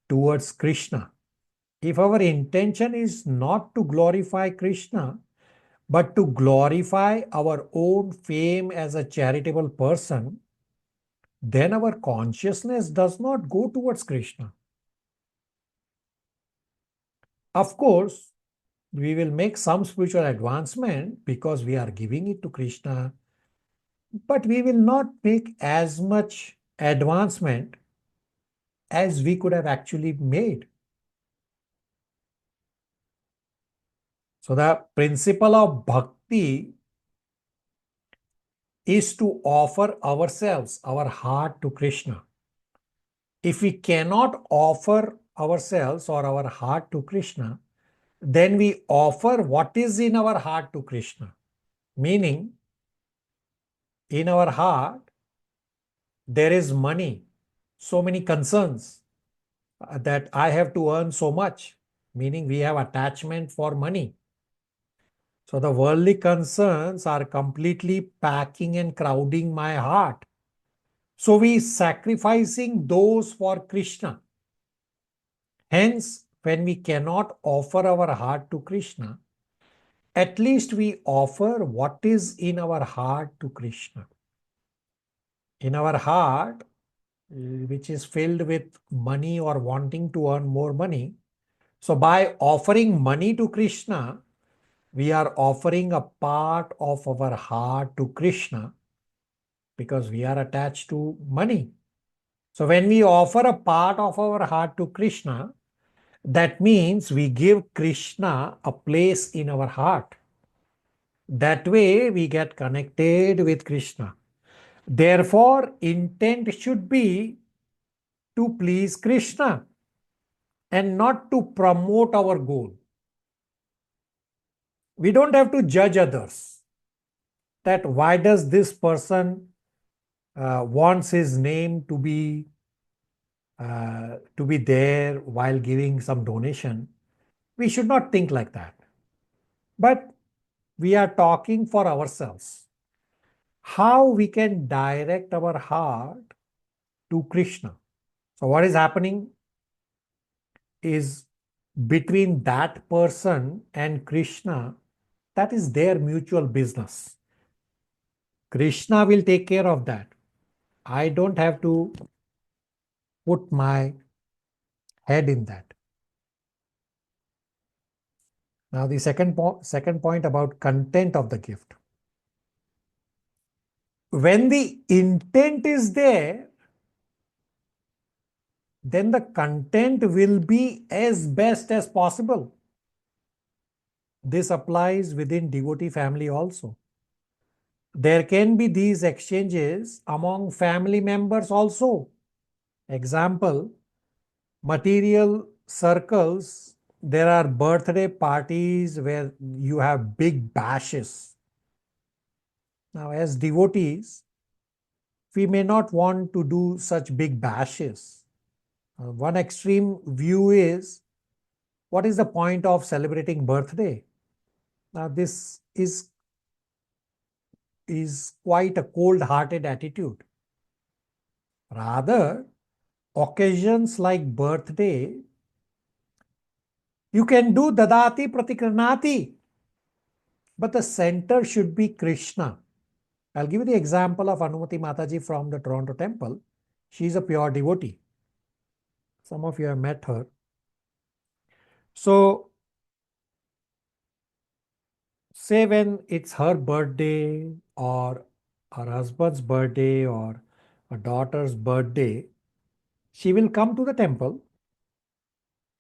towards Krishna. If our intention is not to glorify Krishna, but to glorify our own fame as a charitable person, then our consciousness does not go towards Krishna. Of course, we will make some spiritual advancement because we are giving it to Krishna, but we will not make as much advancement as we could have actually made. So the principle of bhakti is to offer ourselves, our heart to Krishna. If we cannot offer ourselves or our heart to Krishna, then we offer what is in our heart to Krishna. Meaning, in our heart, there is money, so many concerns that I have to earn so much, meaning we have attachment for money. So the worldly concerns are completely packing and crowding my heart. So we sacrificing those for Krishna. Hence, when we cannot offer our heart to Krishna, at least we offer what is in our heart to Krishna. In our heart, which is filled with money or wanting to earn more money. So by offering money to Krishna, we are offering a part of our heart to Krishna because we are attached to money. So when we offer a part of our heart to Krishna, that means we give Krishna a place in our heart. That way we get connected with Krishna. Therefore, intent should be to please Krishna and not to promote our goal. We don't have to judge others. That why does this person wants his name to be there while giving some donation? We should not think like that. But we are talking for ourselves. How we can direct our heart to Krishna. So what is happening is between that person and Krishna, that is their mutual business. Krishna will take care of that. I don't have to put my head in that. Now the second point about content of the gift. When the intent is there, then the content will be as best as possible. This applies within devotee family also. There can be these exchanges among family members also. Example, material circles, there are birthday parties where you have big bashes. Now, as devotees, we may not want to do such big bashes. One extreme view is, what is the point of celebrating birthday? Now, this is quite a cold-hearted attitude. Rather, occasions like birthday, you can do dadati pratikranati, but the center should be Krishna. I'll give you the example of Anumati Mataji from the Toronto temple. She is a pure devotee. Some of you have met her. So, say when it's her birthday or her husband's birthday or her daughter's birthday, she will come to the temple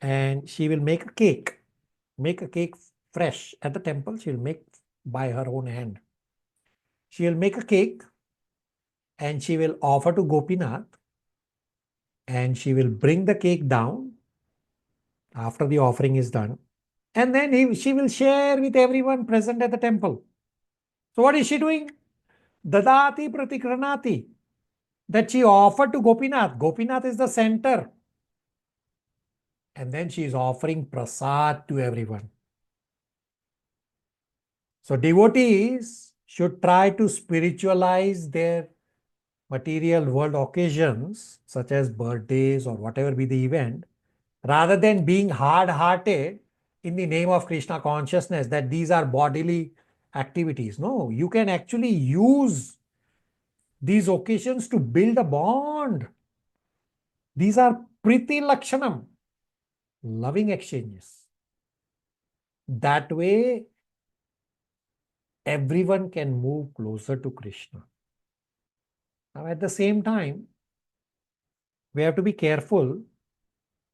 and she will make a cake fresh at the temple. She will make by her own hand. She will make a cake and she will offer to Gopinath and she will bring the cake down after the offering is done. And then she will share with everyone present at the temple. So what is she doing? Dadati pratikranati. That she offered to Gopinath. Gopinath is the center. And then she is offering prasad to everyone. So devotees should try to spiritualize their material world occasions, such as birthdays or whatever be the event, rather than being hard-hearted in the name of Krishna consciousness that these are bodily activities. No, you can actually use these occasions to build a bond. These are priti lakshanam, loving exchanges. That way, everyone can move closer to Krishna. Now, at the same time, we have to be careful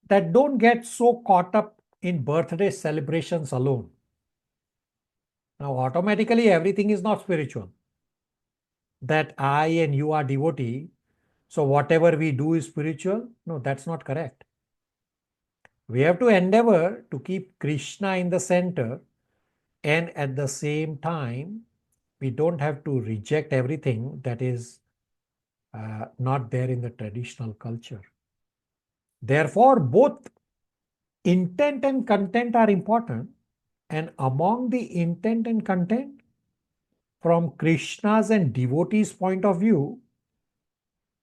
that don't get so caught up in birthday celebrations alone. Now, automatically, everything is not spiritual. That I and you are devotee, so whatever we do is spiritual. No, that's not correct. We have to endeavor to keep Krishna in the center, and at the same time, we don't have to reject everything that is not there in the traditional culture. Therefore, both intent and content are important. And among the intent and content, from Krishna's and devotees' point of view,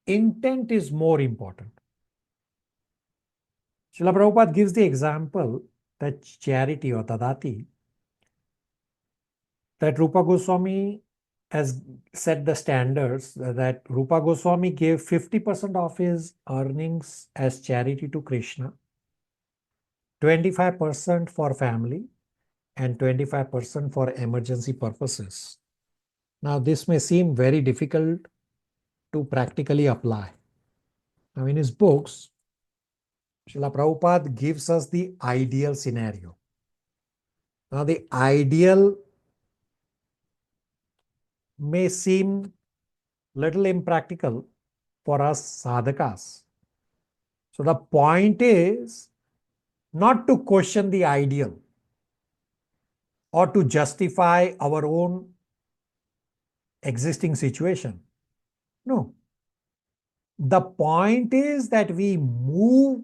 intent is more important. Srila Prabhupada gives the example that charity or dadati, that Rupa Goswami has set the standards that Rupa Goswami gave 50% of his earnings as charity to Krishna, 25% for family, and 25% for emergency purposes. Now, this may seem very difficult to practically apply. Now, in his books, Srila Prabhupada gives us the ideal scenario. Now, the ideal may seem little impractical for us sadhakas. So, the point is not to question the ideal or to justify our own existing situation. No. The point is that we move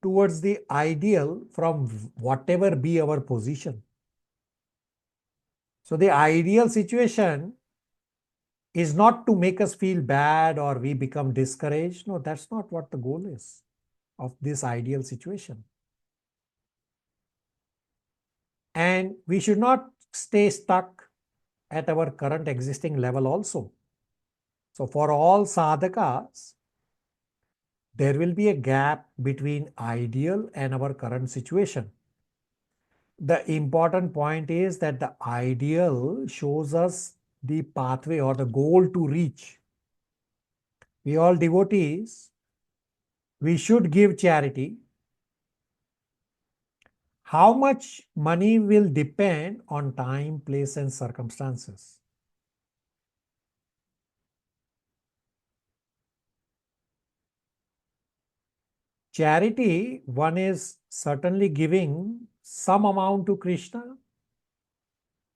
towards the ideal from whatever be our position. So the ideal situation is not to make us feel bad or we become discouraged. No, that's not what the goal is of this ideal situation. And we should not stay stuck at our current existing level also. So for all sadhakas, there will be a gap between ideal and our current situation. The important point is that the ideal shows us the pathway or the goal to reach. We all devotees, we should give charity. How much money will depend on time, place, and circumstances. Charity, one is certainly giving some amount to Krishna,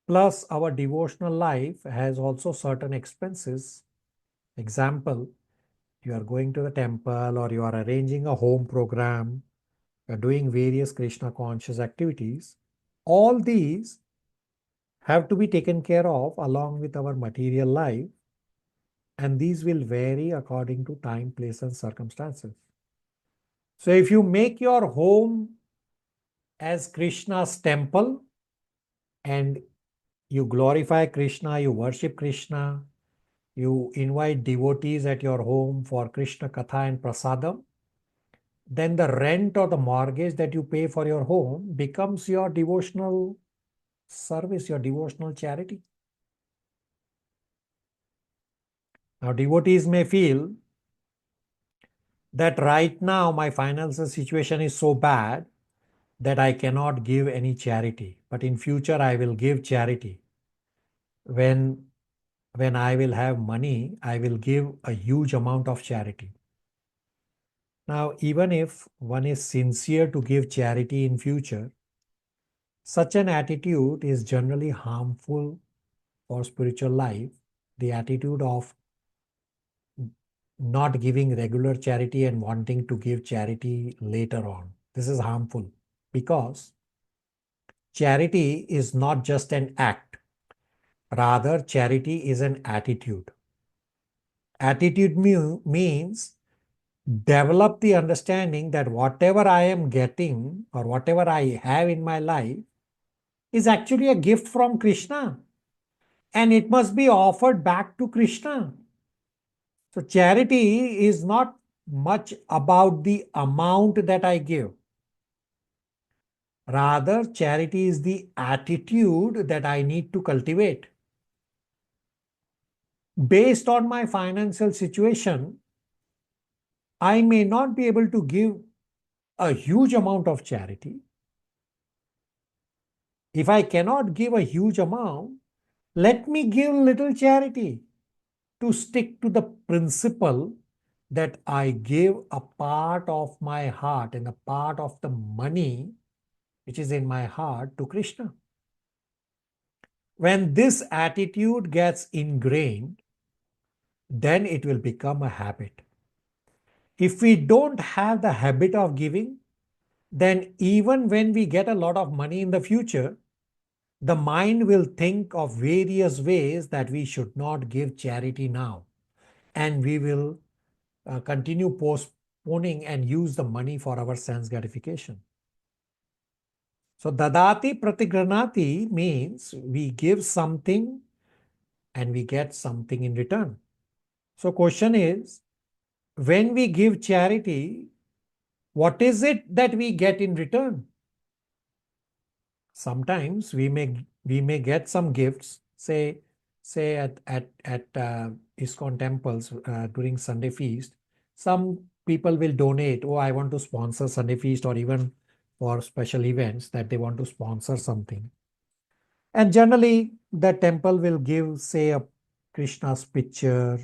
plus our devotional life has also certain expenses. Example, you are going to the temple or you are arranging a home program, you are doing various Krishna conscious activities. All these have to be taken care of along with our material life, and these will vary according to time, place, and circumstances. So if you make your home as Krishna's temple and you glorify Krishna, you worship Krishna, you invite devotees at your home for Krishna Katha and Prasadam, then the rent or the mortgage that you pay for your home becomes your devotional service, your devotional charity. Now, devotees may feel that right now my financial situation is so bad that I cannot give any charity, but in future I will give charity. When I will have money, I will give a huge amount of charity. Now, even if one is sincere to give charity in future, such an attitude is generally harmful for spiritual life. The attitude of not giving regular charity and wanting to give charity later on. This is harmful because charity is not just an act. Rather, charity is an attitude. Attitude means develop the understanding that whatever I am getting or whatever I have in my life is actually a gift from Krishna, and it must be offered back to Krishna. So charity is not much about the amount that I give. Rather, charity is the attitude that I need to cultivate. Based on my financial situation, I may not be able to give a huge amount of charity. If I cannot give a huge amount, let me give little charity to stick to the principle that I give a part of my heart and a part of the money which is in my heart to Krishna. When this attitude gets ingrained, then it will become a habit. If we don't have the habit of giving, then even when we get a lot of money in the future, the mind will think of various ways that we should not give charity now. And we will continue postponing and use the money for our sense gratification. So dadati pratigranati means we give something and we get something in return. So question is, when we give charity, what is it that we get in return? Sometimes we may get some gifts, say at ISKCON temples during Sunday feast. Some people will donate, oh, I want to sponsor Sunday feast, or even for special events that they want to sponsor something. And generally the temple will give, say, a Krishna's picture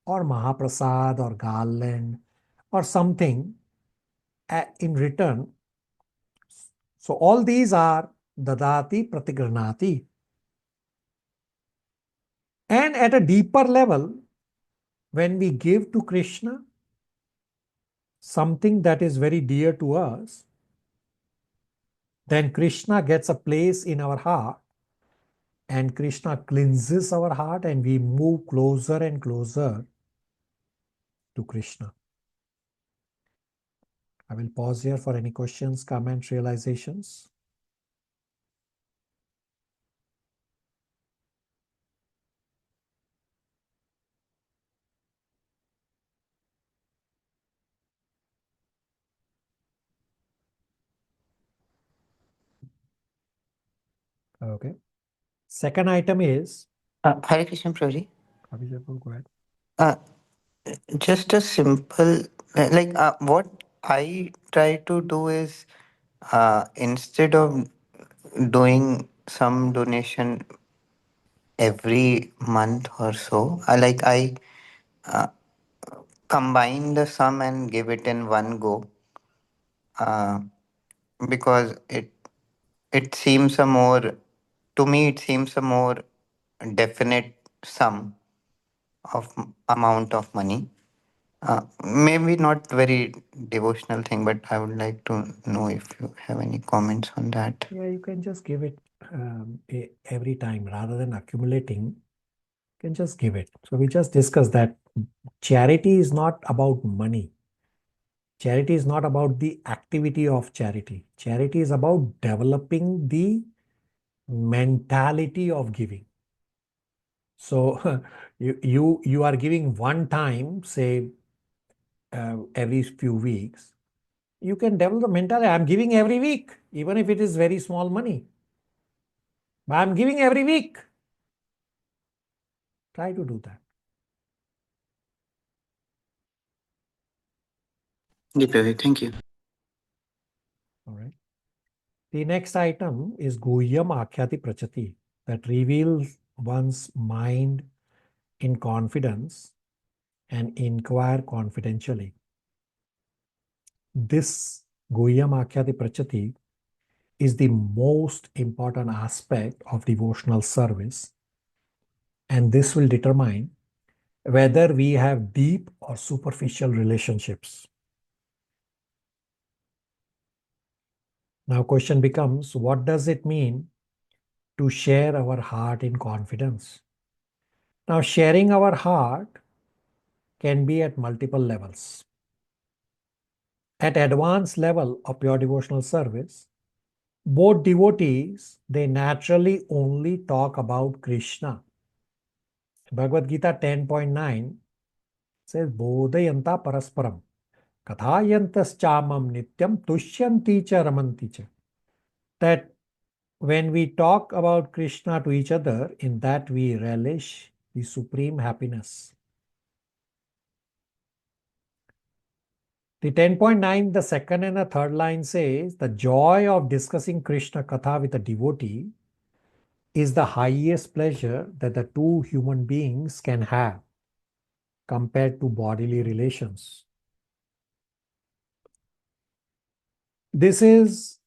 or Mahaprasad or garland or something in return. So all these are dadati pratigranati. And at a deeper level, when we give to Krishna something that is very dear to us, then Krishna gets a place in our heart, and Krishna cleanses our heart, and we move closer and closer to Krishna. I will pause here for any questions, comments, realizations. Okay. Second item is Hare Krishna, Prabhuji. Go ahead. Just a simple, what I try to do is, instead of doing some donation every month or so, I uh, combine the sum and give it in one go, uh, because it seems a more, to me it seems a more definite sum of amount of money. Maybe not very devotional thing, but I would like to know if you have any comments on that. Yeah, you can just give it every time rather than accumulating. You can just give it. So we just discussed that charity is not about money. Charity is not about the activity of charity. Charity is about developing the mentality of giving. So you are giving one time, say every few weeks. You can develop the mentality. I'm giving every week, even if it is very small money. But I'm giving every week. Try to do that. Thank you. All right. The next item is Guhyam Akhyati Prachati, that reveals one's mind in confidence and inquire confidentially. This Guhyam Akhyati Prachati is the most important aspect of devotional service, and this will determine whether we have deep or superficial relationships. Now question becomes, what does it mean to share our heart in confidence. Now, sharing our heart can be at multiple levels. At advanced level of pure devotional service, both devotees, they naturally only talk about Krishna. Bhagavad Gita 10.9 says, Bodhayanta parasparam, kathayantaschamam nityam tushyanti cha ramanti cha. That when we talk about Krishna to each other, in that we relish the supreme happiness. The 10.9, the second and the third line says, the joy of discussing Krishna Katha with a devotee is the highest pleasure that the two human beings can have compared to bodily relations. This is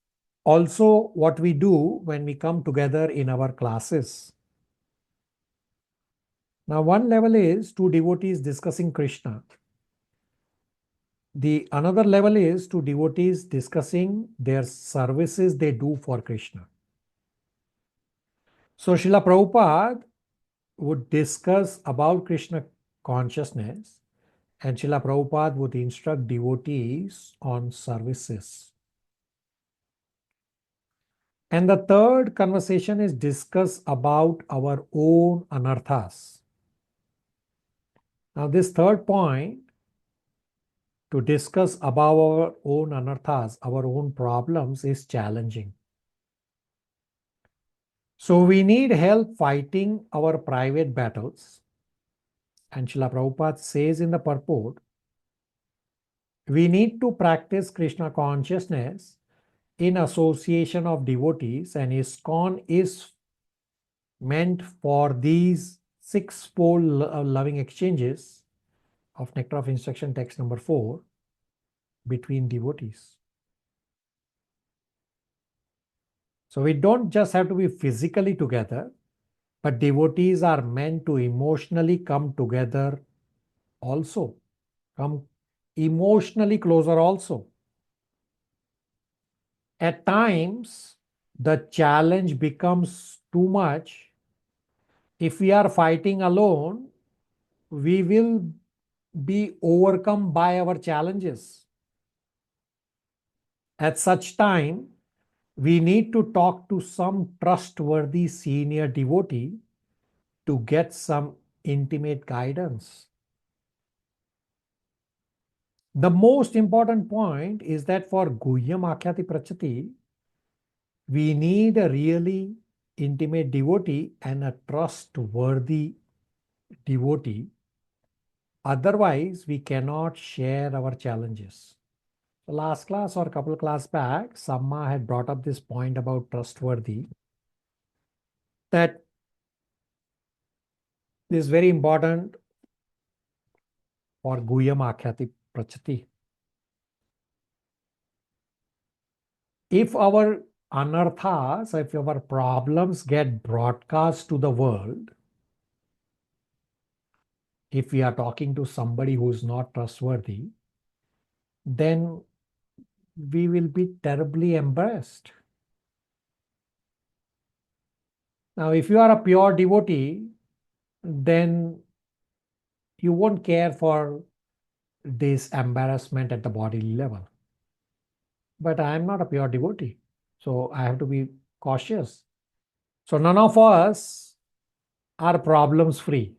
also what we do when we come together in our classes. Now, one level is two devotees discussing Krishna. The another level is two devotees discussing their services they do for Krishna. So Srila Prabhupada would discuss about Krishna consciousness, and Srila Prabhupada would instruct devotees on services. And the third conversation is discuss about our own anarthas. Now this third point, to discuss about our own anarthas, our own problems, is challenging. So we need help fighting our private battles. And Srila Prabhupada says in the purport, we need to practice Krishna consciousness in association of devotees, and ISKCON is meant for these six-fold loving exchanges of Nectar of Instruction text number 4 between devotees. So we don't just have to be physically together, but devotees are meant to emotionally come together also, come emotionally closer also. At times, the challenge becomes too much. If we are fighting alone, we will be overcome by our challenges. At such time, we need to talk to some trustworthy senior devotee to get some intimate guidance. The most important point is that for Guhyam Akhyati Prachati, we need a really intimate devotee and a trustworthy devotee. Otherwise, we cannot share our challenges. So last class or a couple of class back, Samma had brought up this point about trustworthy. That is very important for Guhyam Akhyati Prachati. If our anarthas, if our problems get broadcast to the world, if we are talking to somebody who is not trustworthy, then we will be terribly embarrassed. Now, if you are a pure devotee, then you won't care for this embarrassment at the bodily level. But I am not a pure devotee, so I have to be cautious. So none of us are problems free.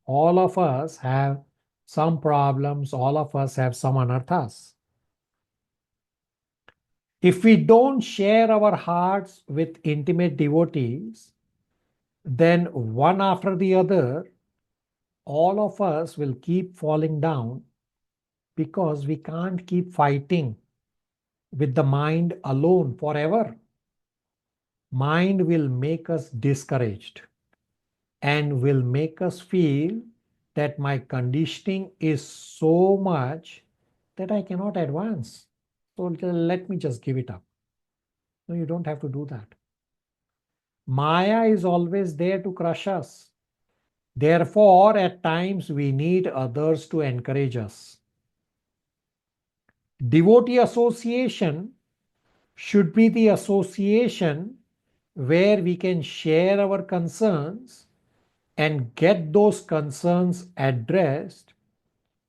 All of us have some problems, all of us have some anarthas. If we don't share our hearts with intimate devotees, then one after the other, all of us will keep falling down because we can't keep fighting with the mind alone forever. Mind will make us discouraged and will make us feel that my conditioning is so much that I cannot advance. So let me just give it up. No, you don't have to do that. Maya is always there to crush us. Therefore, at times we need others to encourage us. Devotee association should be the association where we can share our concerns and get those concerns addressed.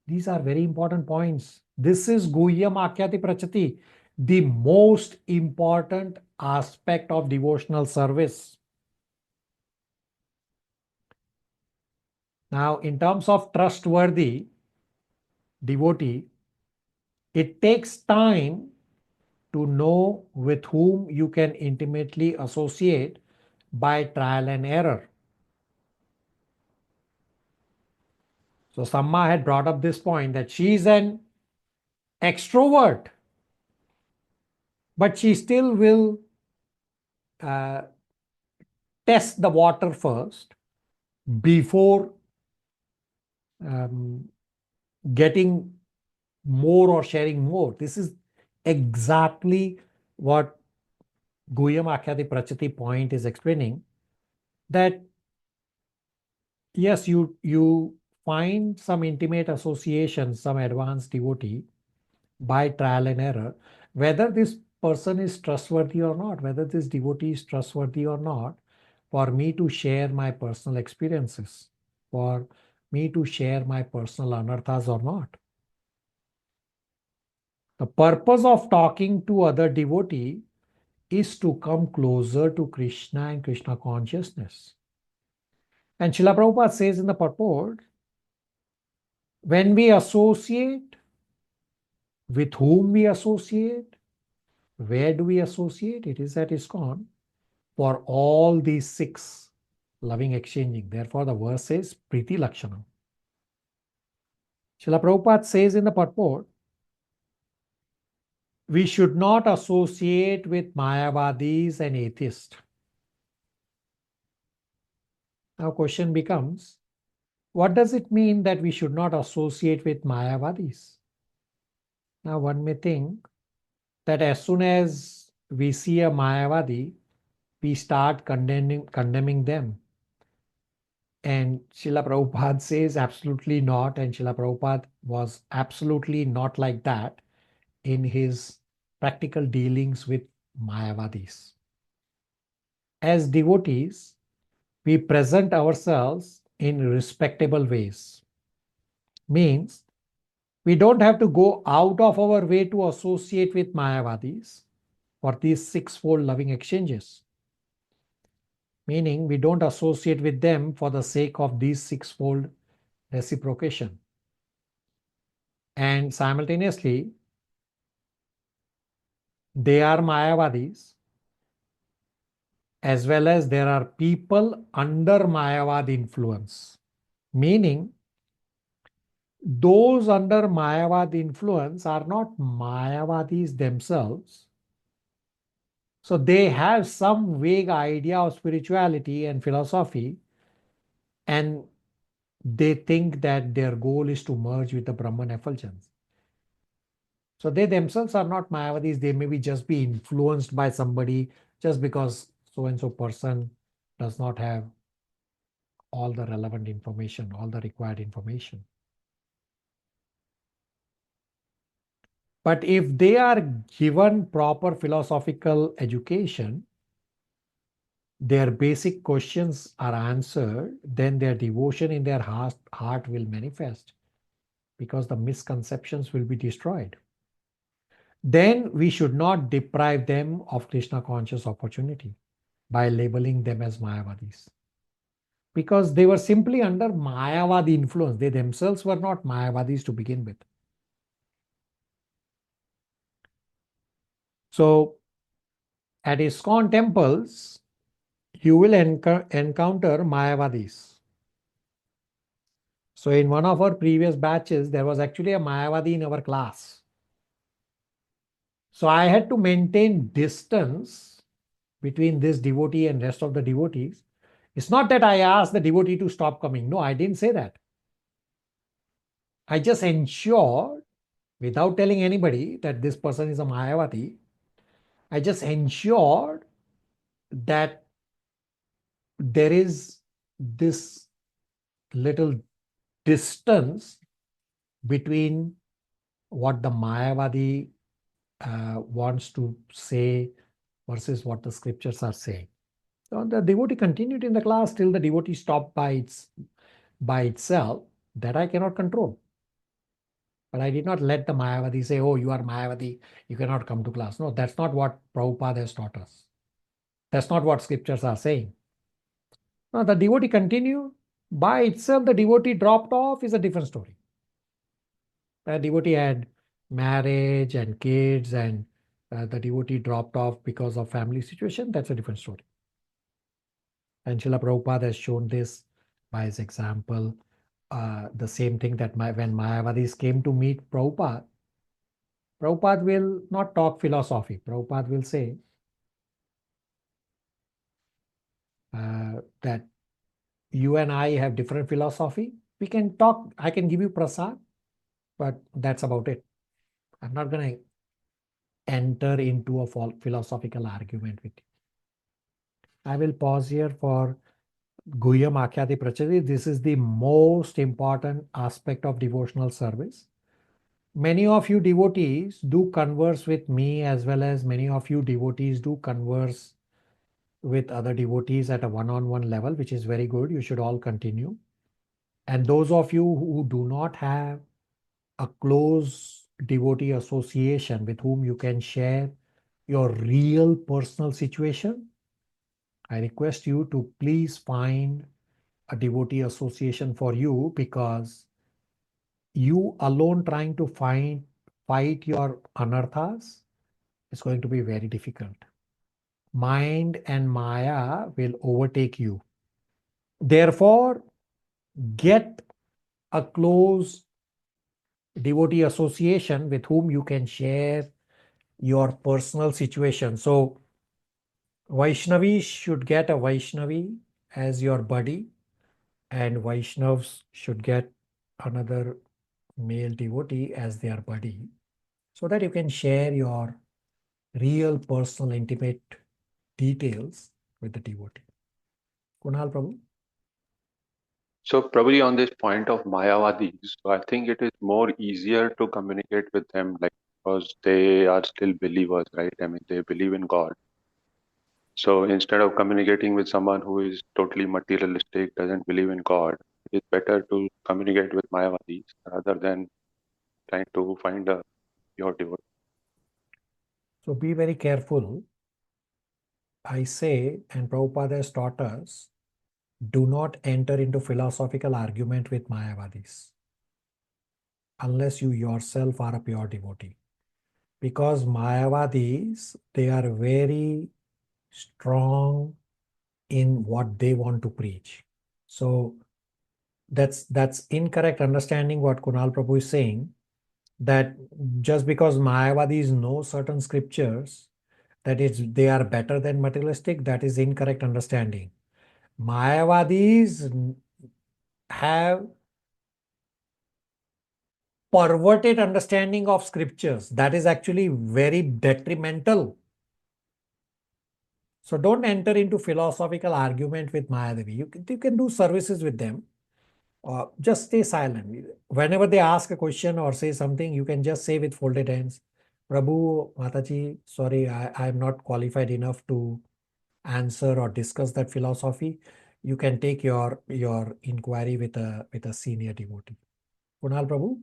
These are very important points. This is Guhyam Akyati Prachati, the most important aspect of devotional service. Now, in terms of trustworthy devotee, it takes time to know with whom you can intimately associate by trial and error. So Samma had brought up this point that she is an extrovert, but she still will test the water first before getting more or sharing more. This is exactly what Guhyam Akyati Prachati point is explaining, that yes, you find some intimate association, some advanced devotee by trial and error, whether this person is trustworthy or not, whether this devotee is trustworthy or not, for me to share my personal experiences, for me to share my personal anarthas or not. The purpose of talking to other devotee is to come closer to Krishna and Krishna consciousness. And Srila Prabhupada says in the purport, when we associate, with whom we associate, where do we associate? It is at ISKCON for all these 6 loving exchanging. Therefore, the verse says Priti Lakshanam. Srila Prabhupada says in the purport, we should not associate with Mayavadis and atheists. Now, question becomes, what does it mean that we should not associate with Mayavadis? Now, one may think that as soon as we see a Mayavadi, we start condemning them. And Srila Prabhupada says absolutely not. And Srila Prabhupada was absolutely not like that in his practical dealings with Mayavadis. As devotees, we present ourselves in respectable ways. Means we don't have to go out of our way to associate with Mayavadis for these 6-fold loving exchanges. Meaning we don't associate with them for the sake of these 6-fold reciprocation. And simultaneously, they are Mayavadis, as well as there are people under Mayavad influence. Meaning, those under Mayavad influence are not Mayavadis themselves. So they have some vague idea of spirituality and philosophy, and they think that their goal is to merge with the Brahman effulgence. So they themselves are not Mayavadis. They maybe just be influenced by somebody just because so-and-so person does not have all the relevant information, all the required information. But if they are given proper philosophical education, their basic questions are answered, then their devotion in their heart will manifest because the misconceptions will be destroyed. Then we should not deprive them of Krishna conscious opportunity by labeling them as Mayavadis. Because they were simply under Mayavadi influence. They themselves were not Mayavadis to begin with. So at ISKCON temples, you will encounter Mayavadis. So in one of our previous batches, there was actually a Mayavadi in our class. So I had to maintain distance between this devotee and rest of the devotees. It's not that I asked the devotee to stop coming. No, I didn't say that. I just ensured, without telling anybody that this person is a Mayavadi, I just ensured that there is this little distance between what the Mayavadi wants to say versus what the scriptures are saying. So the devotee continued in the class till the devotee stopped by itself. That I cannot control. But I did not let the Mayavadi say, oh, you are Mayavadi, you cannot come to class. No, that's not what Prabhupada has taught us. That's not what scriptures are saying. Now the devotee continued. By itself, the devotee dropped off is a different story. The devotee had marriage and kids, and the devotee dropped off because of family situation. That's a different story. And Srila Prabhupada has shown this by his example. The same thing that when Mayavadis came to meet Prabhupada, Prabhupada will not talk philosophy. Prabhupada will say that you and I have different philosophy. We can talk, I can give you prasad, but that's about it. I'm not going to enter into a philosophical argument with you. I will pause here for Guhyam Akhyati Prachati. This is the most important aspect of devotional service. Many of you devotees do converse with me, as well as many of you devotees do converse with other devotees at a one-on-one level, which is very good. You should all continue. And those of you who do not have a close devotee association with whom you can share your real personal situation, I request you to please find a devotee association for you, because you alone trying to fight your anarthas is going to be very difficult. Mind and Maya will overtake you. Therefore, get a close devotee association with whom you can share your personal situation. So Vaishnavis should get a Vaishnavi as your buddy, and Vaishnavs should get another male devotee as their buddy, so that you can share your real personal intimate details with the devotee. Kunal Prabhu? So probably on this point of Mayavadis, so I think it is more easier to communicate with them, like, because they are still believers, right? I mean, they believe in God. So instead of communicating with someone who is totally materialistic, doesn't believe in God, it's better to communicate with Mayavadis rather than trying to find a pure devotee. So be very careful. I say, and Prabhupada has taught us, do not enter into philosophical argument with Mayavadis unless you yourself are a pure devotee. Because Mayavadis, they are very strong in what they want to preach. So that's incorrect understanding what Kunal Prabhu is saying, that just because Mayavadis know certain scriptures, that they are better than materialistic. That is incorrect understanding. Mayavadis have perverted understanding of scriptures. That is actually very detrimental. So don't enter into philosophical argument with Mayadevi. You can do services with them. Just stay silent. Whenever they ask a question or say something, you can just say with folded hands, Prabhu, Mataji, sorry, I am not qualified enough to answer or discuss that philosophy. You can take your inquiry with a senior devotee. Kunal Prabhu?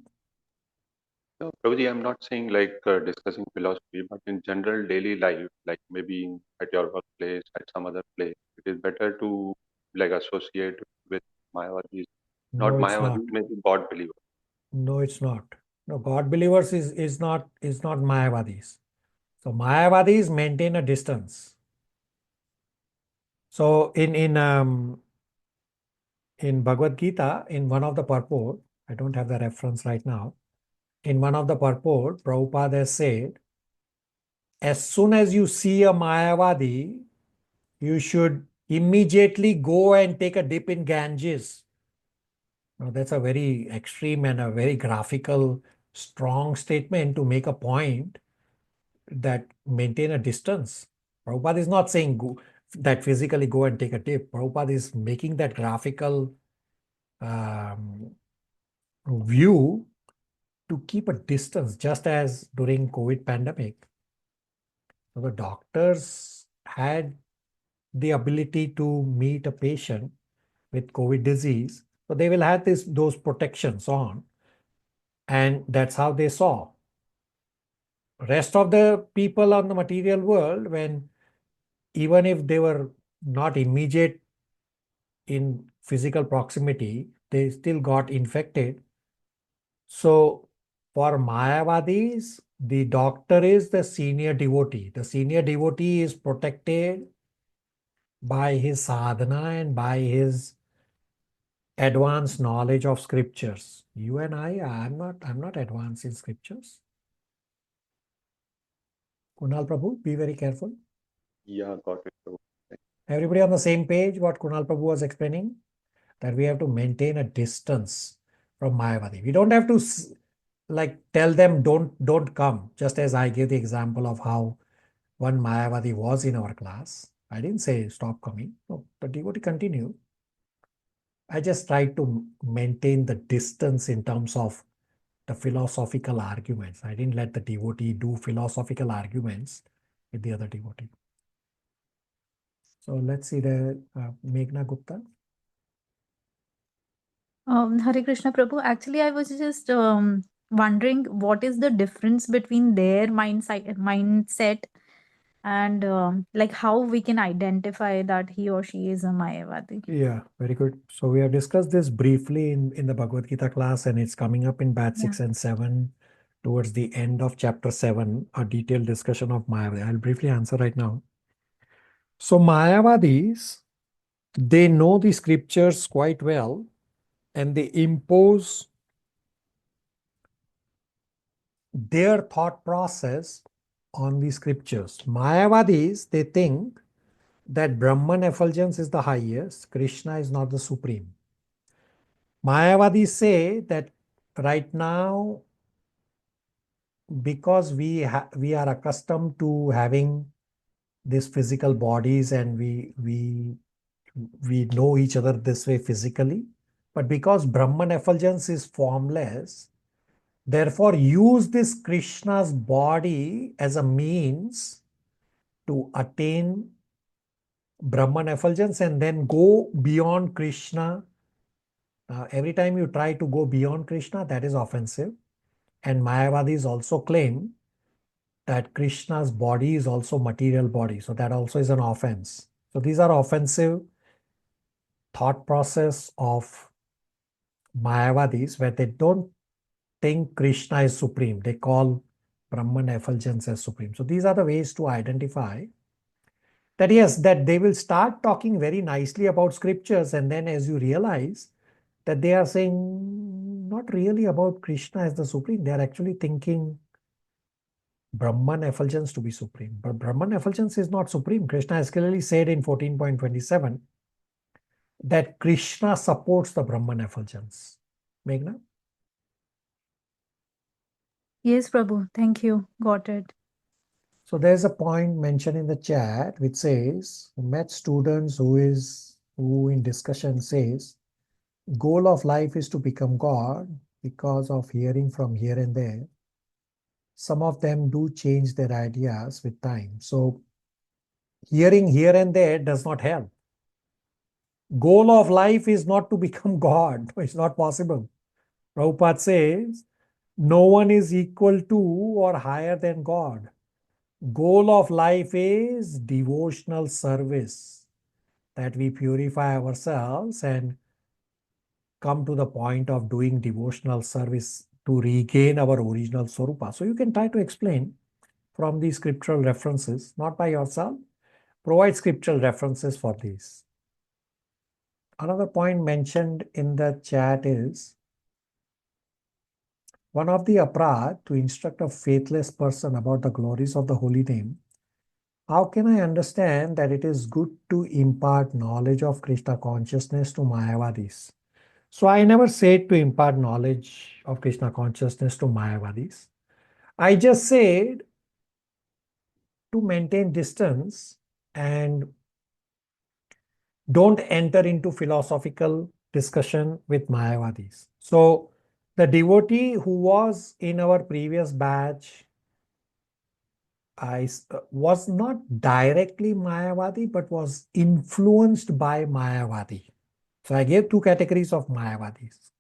No, Prabhuji, I'm not saying like discussing philosophy, but in general daily life, like maybe at your workplace, at some other place, it is better to like associate with Mayavadis, not No, it's not. Mayavadis, maybe God believers. No, it's not. No, God believers is not Mayavadis. So Mayavadis maintain a distance. So in Bhagavad Gita, in one of the purport, I don't have the reference right now. In one of the purport, Prabhupada has said, as soon as you see a Mayavadi, you should immediately go and take a dip in Ganges. Now, that's a very extreme and a very graphical, strong statement to make a point that maintain a distance. Prabhupada is not saying that physically go and take a dip. Prabhupada is making that graphical view to keep a distance, just as during COVID pandemic. So the doctors had the ability to meet a patient with COVID disease. So they will have those protections on, and that's how they saw. Rest of the people on the material world, when even if they were not immediate in physical proximity, they still got infected. So for Mayavadis, the doctor is the senior devotee. The senior devotee is protected by his sadhana and by his advanced knowledge of scriptures. You and I'm not advanced in scriptures. Kunal Prabhu, be very careful. Yeah, got it. Everybody on the same page, what Kunal Prabhu was explaining? That we have to maintain a distance from Mayavadi. We don't have to like tell them don't come, just as I gave the example of how one Mayavadi was in our class. I didn't say stop coming. No, the devotee continued. I just tried to maintain the distance in terms of the philosophical arguments. I didn't let the devotee do philosophical arguments with the other devotee. So let's see the Meghna Gupta. Hare Krishna Prabhu. Actually, I was just wondering what is the difference between their mindset and like how we can identify that he or she is a Mayavadi. Yeah, very good. So we have discussed this briefly in the Bhagavad Gita class, and it's coming up in batch 6 and 7 towards the end of chapter 7, a detailed discussion of Mayavadi. I'll briefly answer right now. So Mayavadis, they know the scriptures quite well, and they impose their thought process on the scriptures. Mayavadis, they think that Brahman effulgence is the highest, Krishna is not the supreme. Mayavadis say that right now, because we are accustomed to having these physical bodies, and we know each other this way physically, but because Brahman effulgence is formless, therefore use this Krishna's body as a means to attain Brahman effulgence and then go beyond Krishna. Every time you try to go beyond Krishna, that is offensive. And Mayavadis also claim that Krishna's body is also material body. So that also is an offense. So these are offensive thought process of Mayavadis, where they don't think Krishna is supreme. They call Brahman effulgence as supreme. So these are the ways to identify that, yes, that they will start talking very nicely about scriptures, and then as you realize that they are saying not really about Krishna as the supreme, they are actually thinking Brahman effulgence to be supreme. But Brahman effulgence is not supreme. Krishna has clearly said in 14.27 that Krishna supports the Brahman effulgence. Meghna? Yes, Prabhu. Thank you. Got it. So there's a point mentioned in the chat which says, met students who in discussion says, goal of life is to become God because of hearing from here and there. Some of them do change their ideas with time. So hearing here and there does not help. Goal of life is not to become God. It's not possible. Prabhupada says, no one is equal to or higher than God. Goal of life is devotional service, that we purify ourselves and come to the point of doing devotional service to regain our original Swarupa. So you can try to explain from these scriptural references, not by yourself. Provide scriptural references for these. Another point mentioned in the chat is, one of the aparad to instruct a faithless person about the glories of the holy name. How can I understand that it is good to impart knowledge of Krishna consciousness to Mayavadis? So I never said to impart knowledge of Krishna consciousness to Mayavadis. I just said to maintain distance and don't enter into philosophical discussion with Mayavadis. So the devotee who was in our previous batch was not directly Mayavadi, but was influenced by Mayavadi. So I gave two categories of Mayavadis.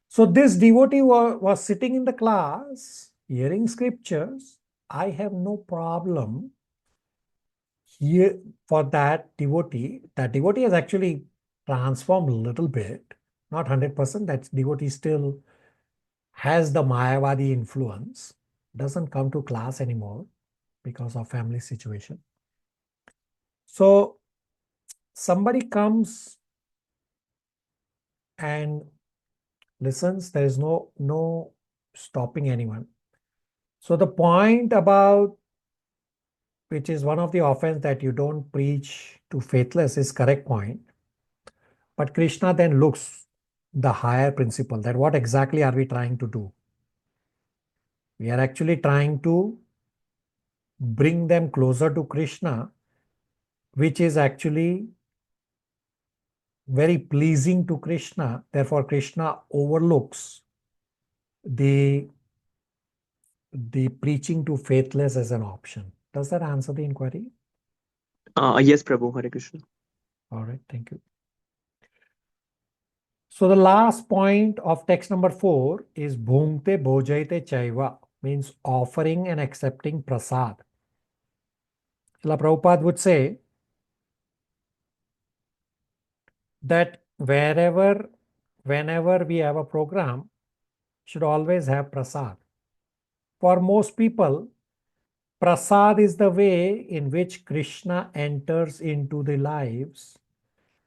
So this devotee was sitting in the class, hearing scriptures. I have no problem here for that devotee. That devotee has actually transformed a little bit, not 100%. That devotee still has the Mayavadi influence, doesn't come to class anymore because of family situation. So somebody comes and listens. There is no stopping anyone. So the point about, which is one of the offense, that you don't preach to faithless, is correct point. But Krishna then looks the higher principle, that what exactly are we trying to do? We are actually trying to bring them closer to Krishna, which is actually very pleasing to Krishna. Therefore, Krishna overlooks the preaching to faithless as an option. Does that answer the inquiry? Yes, Prabhu. Hare Krishna. All right, thank you. So the last point of text number 4 is bhungte bhojayate chaiva, means offering and accepting prasad. Srila Prabhupada would say that whenever we have a program, should always have prasad. For most people, prasad is the way in which Krishna enters into the lives.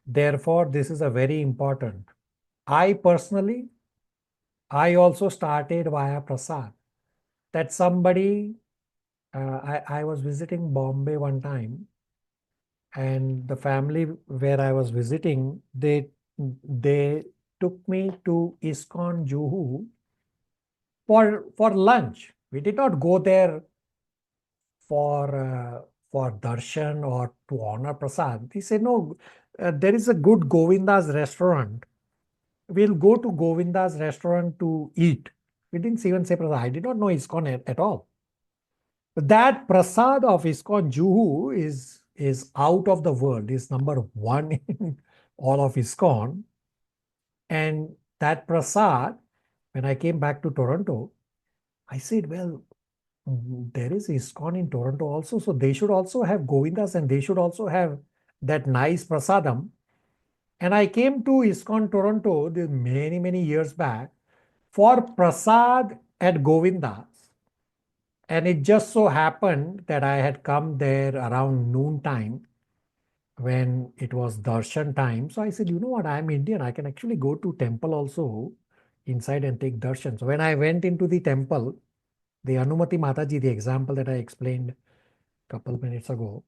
Therefore, this is a very important. I personally, I also started via prasad. That somebody, I was visiting Bombay one time, and the family where I was visiting, they took me to ISKCON Juhu for lunch. We did not go there for darshan or to honor prasad. They said, no, there is a good Govinda's restaurant. We'll go to Govinda's restaurant to eat. We didn't even say prasad. I did not know ISKCON at all. But that prasad of ISKCON Juhu is out of the world, is number one in all of ISKCON. And that prasad, when I came back to Toronto, I said, well, there is ISKCON in Toronto also, so they should also have Govindas and they should also have that nice prasadam. And I came to ISKCON Toronto many, many years back for prasad at Govindas. And it just so happened that I had come there around noontime when it was darshan time. So I said, you know what, I'm Indian. I can actually go to temple also inside and take darshan. So when I went into the temple, the Anumati Mataji, the example that I explained a couple minutes ago,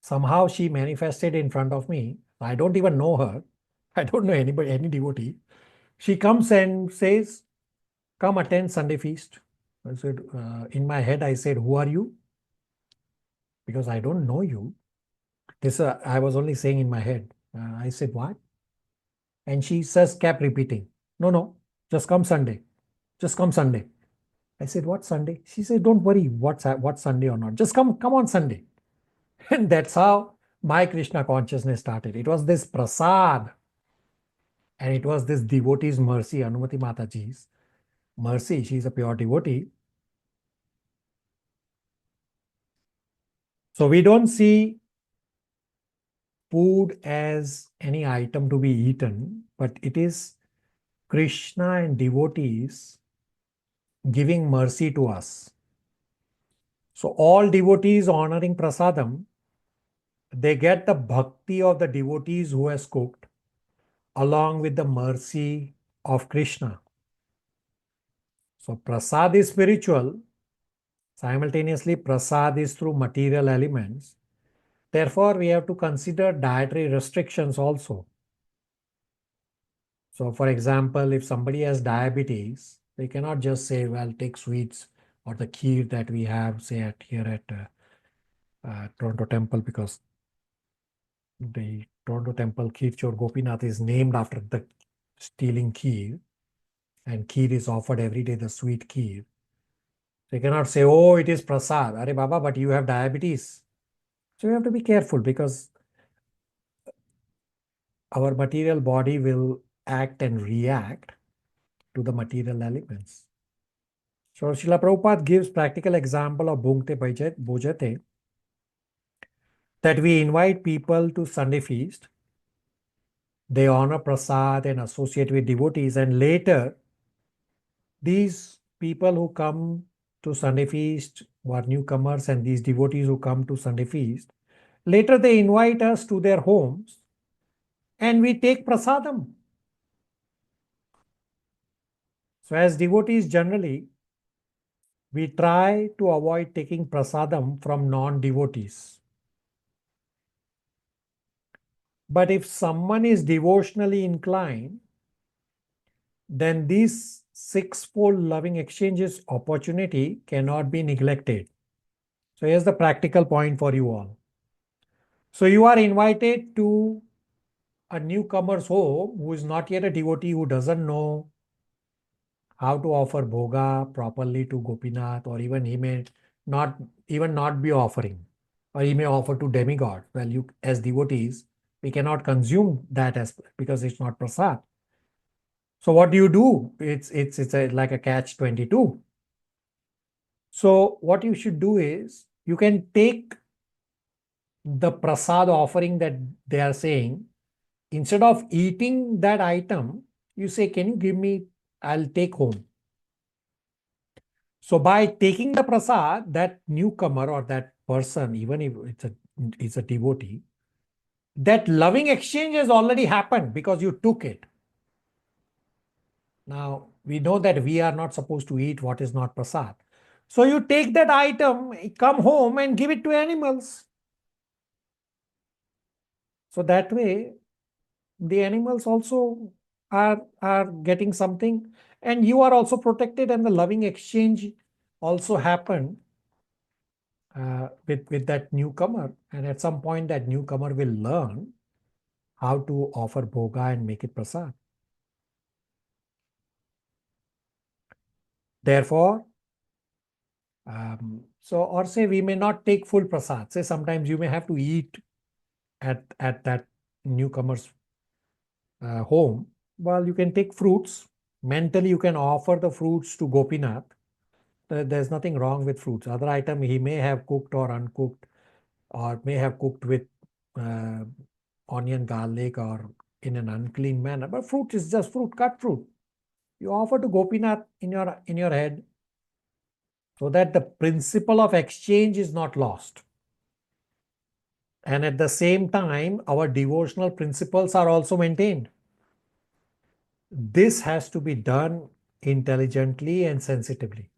somehow she manifested in front of me. I don't even know her. I don't know anybody, any devotee. She comes and says, come attend Sunday feast. I said, in my head, I said, who are you? Because I don't know you. This I was only saying in my head. I said, what? And she kept repeating, no, just come Sunday. Just come Sunday. I said, what Sunday? She said, don't worry what's Sunday or not. Just come on Sunday. And that's how my Krishna consciousness started. It was this prasad. And it was this devotee's mercy, Anumati Mataji's mercy. She's a pure devotee. So we don't see food as any item to be eaten, but it is Krishna and devotees giving mercy to us. So all devotees honoring prasadam, they get the bhakti of the devotees who has cooked along with the mercy of Krishna. So prasad is spiritual. Simultaneously, prasad is through material elements. Therefore, we have to consider dietary restrictions also. So for example, if somebody has diabetes, they cannot just say, well, take sweets or the kheer that we have, say, here at Toronto Temple, because the Toronto Temple Kheer Chor Gopinath is named after the stealing kheer, and kheer is offered every day, the sweet kheer. So you cannot say, oh, it is prasad. Are Baba, but you have diabetes. So you have to be careful because our material body will act and react to the material elements. So Srila Prabhupada gives practical example of Bhungte Bhojate, that we invite people to Sunday feast. They honor prasad and associate with devotees, and later these people who come to Sunday feast were newcomers, and these devotees who come to Sunday feast, later they invite us to their homes and we take prasadam. So as devotees generally, we try to avoid taking prasadam from non-devotees. But if someone is devotionally inclined, then this sixfold loving exchanges opportunity cannot be neglected. So here's the practical point for you all. So you are invited to a newcomer's home who is not yet a devotee, who doesn't know how to offer bhoga properly to Gopinath, or even he may not be offering, or he may offer to demigod. Well, you as devotees, we cannot consume that as because it's not prasad. So what do? Like a catch-22. So what you should do is you can take the prasad offering that they are saying. Instead of eating that item, you say, can you give me, I'll take home. So by taking the prasad, that newcomer or that person, even if it's a devotee, that loving exchange has already happened because you took it. Now, we know that we are not supposed to eat what is not prasad. So you take that item, come home and give it to animals. So that way, the animals also are getting something, and you are also protected, and the loving exchange also happened with that newcomer. And at some point, that newcomer will learn how to offer bhoga and make it prasad. Therefore, or say we may not take full prasad. Say sometimes you may have to eat at that newcomer's home. Well, you can take fruits. Mentally, you can offer the fruits to Gopinath. There's nothing wrong with fruits. Other item he may have cooked or uncooked, or may have cooked with onion, garlic, or in an unclean manner. But fruit is just fruit, cut fruit. You offer to Gopinath in your head, so that the principle of exchange is not lost. And at the same time, our devotional principles are also maintained. This has to be done intelligently and sensitively.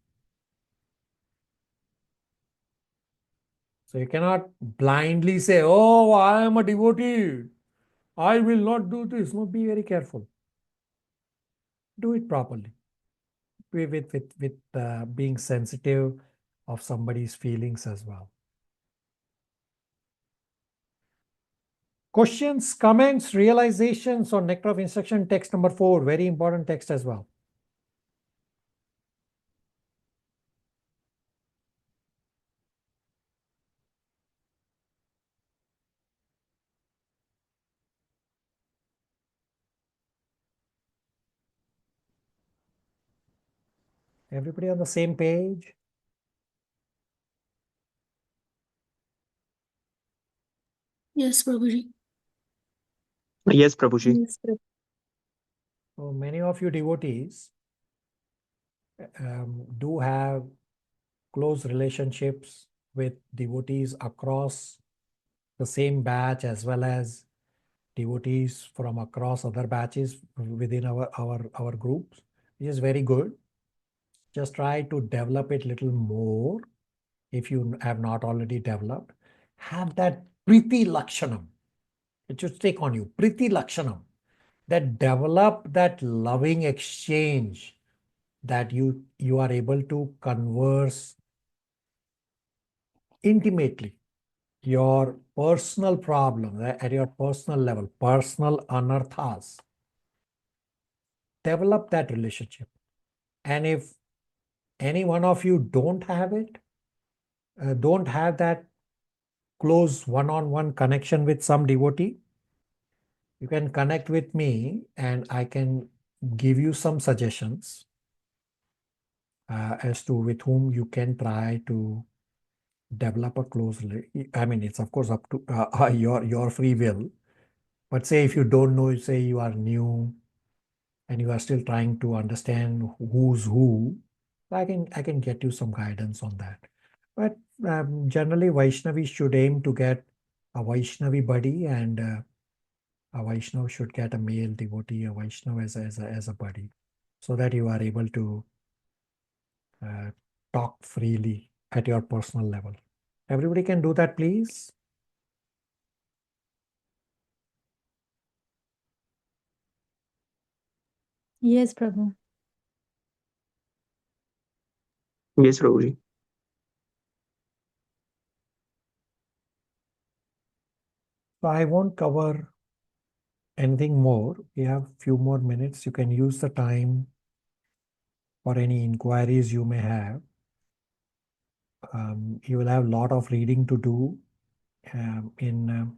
So you cannot blindly say, oh, I am a devotee, I will not do this. No, be very careful. Do it properly. With being sensitive of somebody's feelings as well. Questions, comments, realizations on Nectar of Instruction, text number 4. Very important text as well. Everybody on the same page? Yes, Prabhuji. Yes, Prabhuji. Yes, Prabhuji. So many of you devotees do have close relationships with devotees across the same batch, as well as devotees from across other batches within our groups, which is very good. Just try to develop it little more. If you have not already developed, have that priti lakshanam. It should take on you, priti lakshanam, that develop that loving exchange, that you are able to converse intimately your personal problem at your personal level, personal anarthas. Develop that relationship. And if any one of you don't have it, don't have that close one-on-one connection with some devotee, you can connect with me and I can give you some suggestions as to with whom you can try to develop a close I mean, it's of course up to your free will. But say if you don't know, say you are new and you are still trying to understand who's who, I can get you some guidance on that. But generally, Vaishnavi should aim to get a Vaishnavi buddy, and a Vaishnava should get a male devotee, a Vaishnava as a buddy, so that you are able to talk freely at your personal level. Everybody can do that, please. Yes, Prabhu. Yes, Prabhuji. So I won't cover anything more. We have a few more minutes. You can use the time for any inquiries you may have. You will have a lot of reading to do in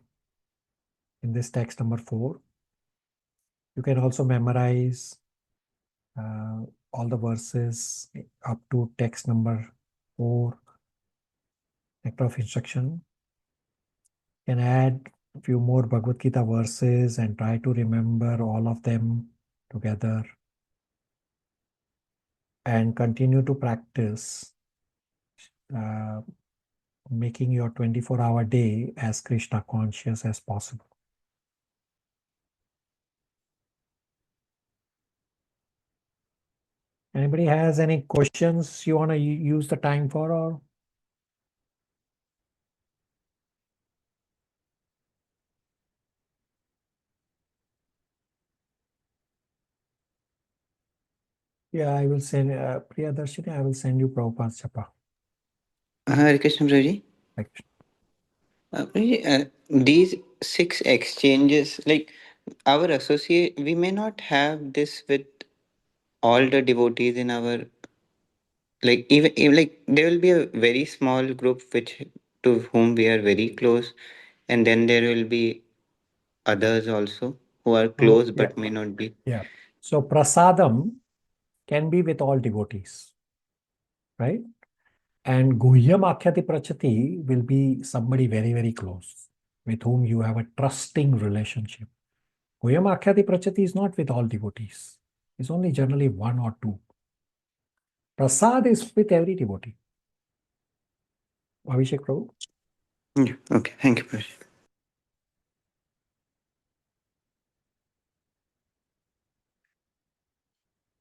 this text number 4. You can also memorize all the verses up to text number 4, Nectar of Instruction. You can add a few more Bhagavad Gita verses and try to remember all of them together and continue to practice making your 24-hour day as Krishna conscious as possible. Anybody has any questions you want to use the time for, or? Yeah, I will send, Priyadarshini, I will send you Prabhupada's Japa. Hare Krishna, Prabhuji. Hare Krishna. Prabhuji, these 6 exchanges, like our associate, we may not have this with all the devotees in our, like even like there will be a very small group which to whom we are very close, and then there will be others also who are close but may not be. Yeah. So prasadam can be with all devotees, right? And guhyam akhyati prachati will be somebody very, very close with whom you have a trusting relationship. Guhyam akhyati prachati is not with all devotees. It's only generally 1 or 2. Prasad is with every devotee. Abhishek Prabhu? Yeah, okay, thank you, Prabhuji.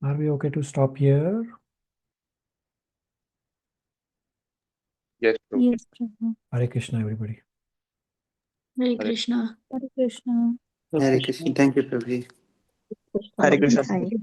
Are we okay to stop here? Yes, Prabhu. Yes, Prabhu. Hare Krishna, everybody. Hare Krishna. Hare Krishna. Hare Krishna. Thank you, Prabhuji. Hare Krishna. Hi.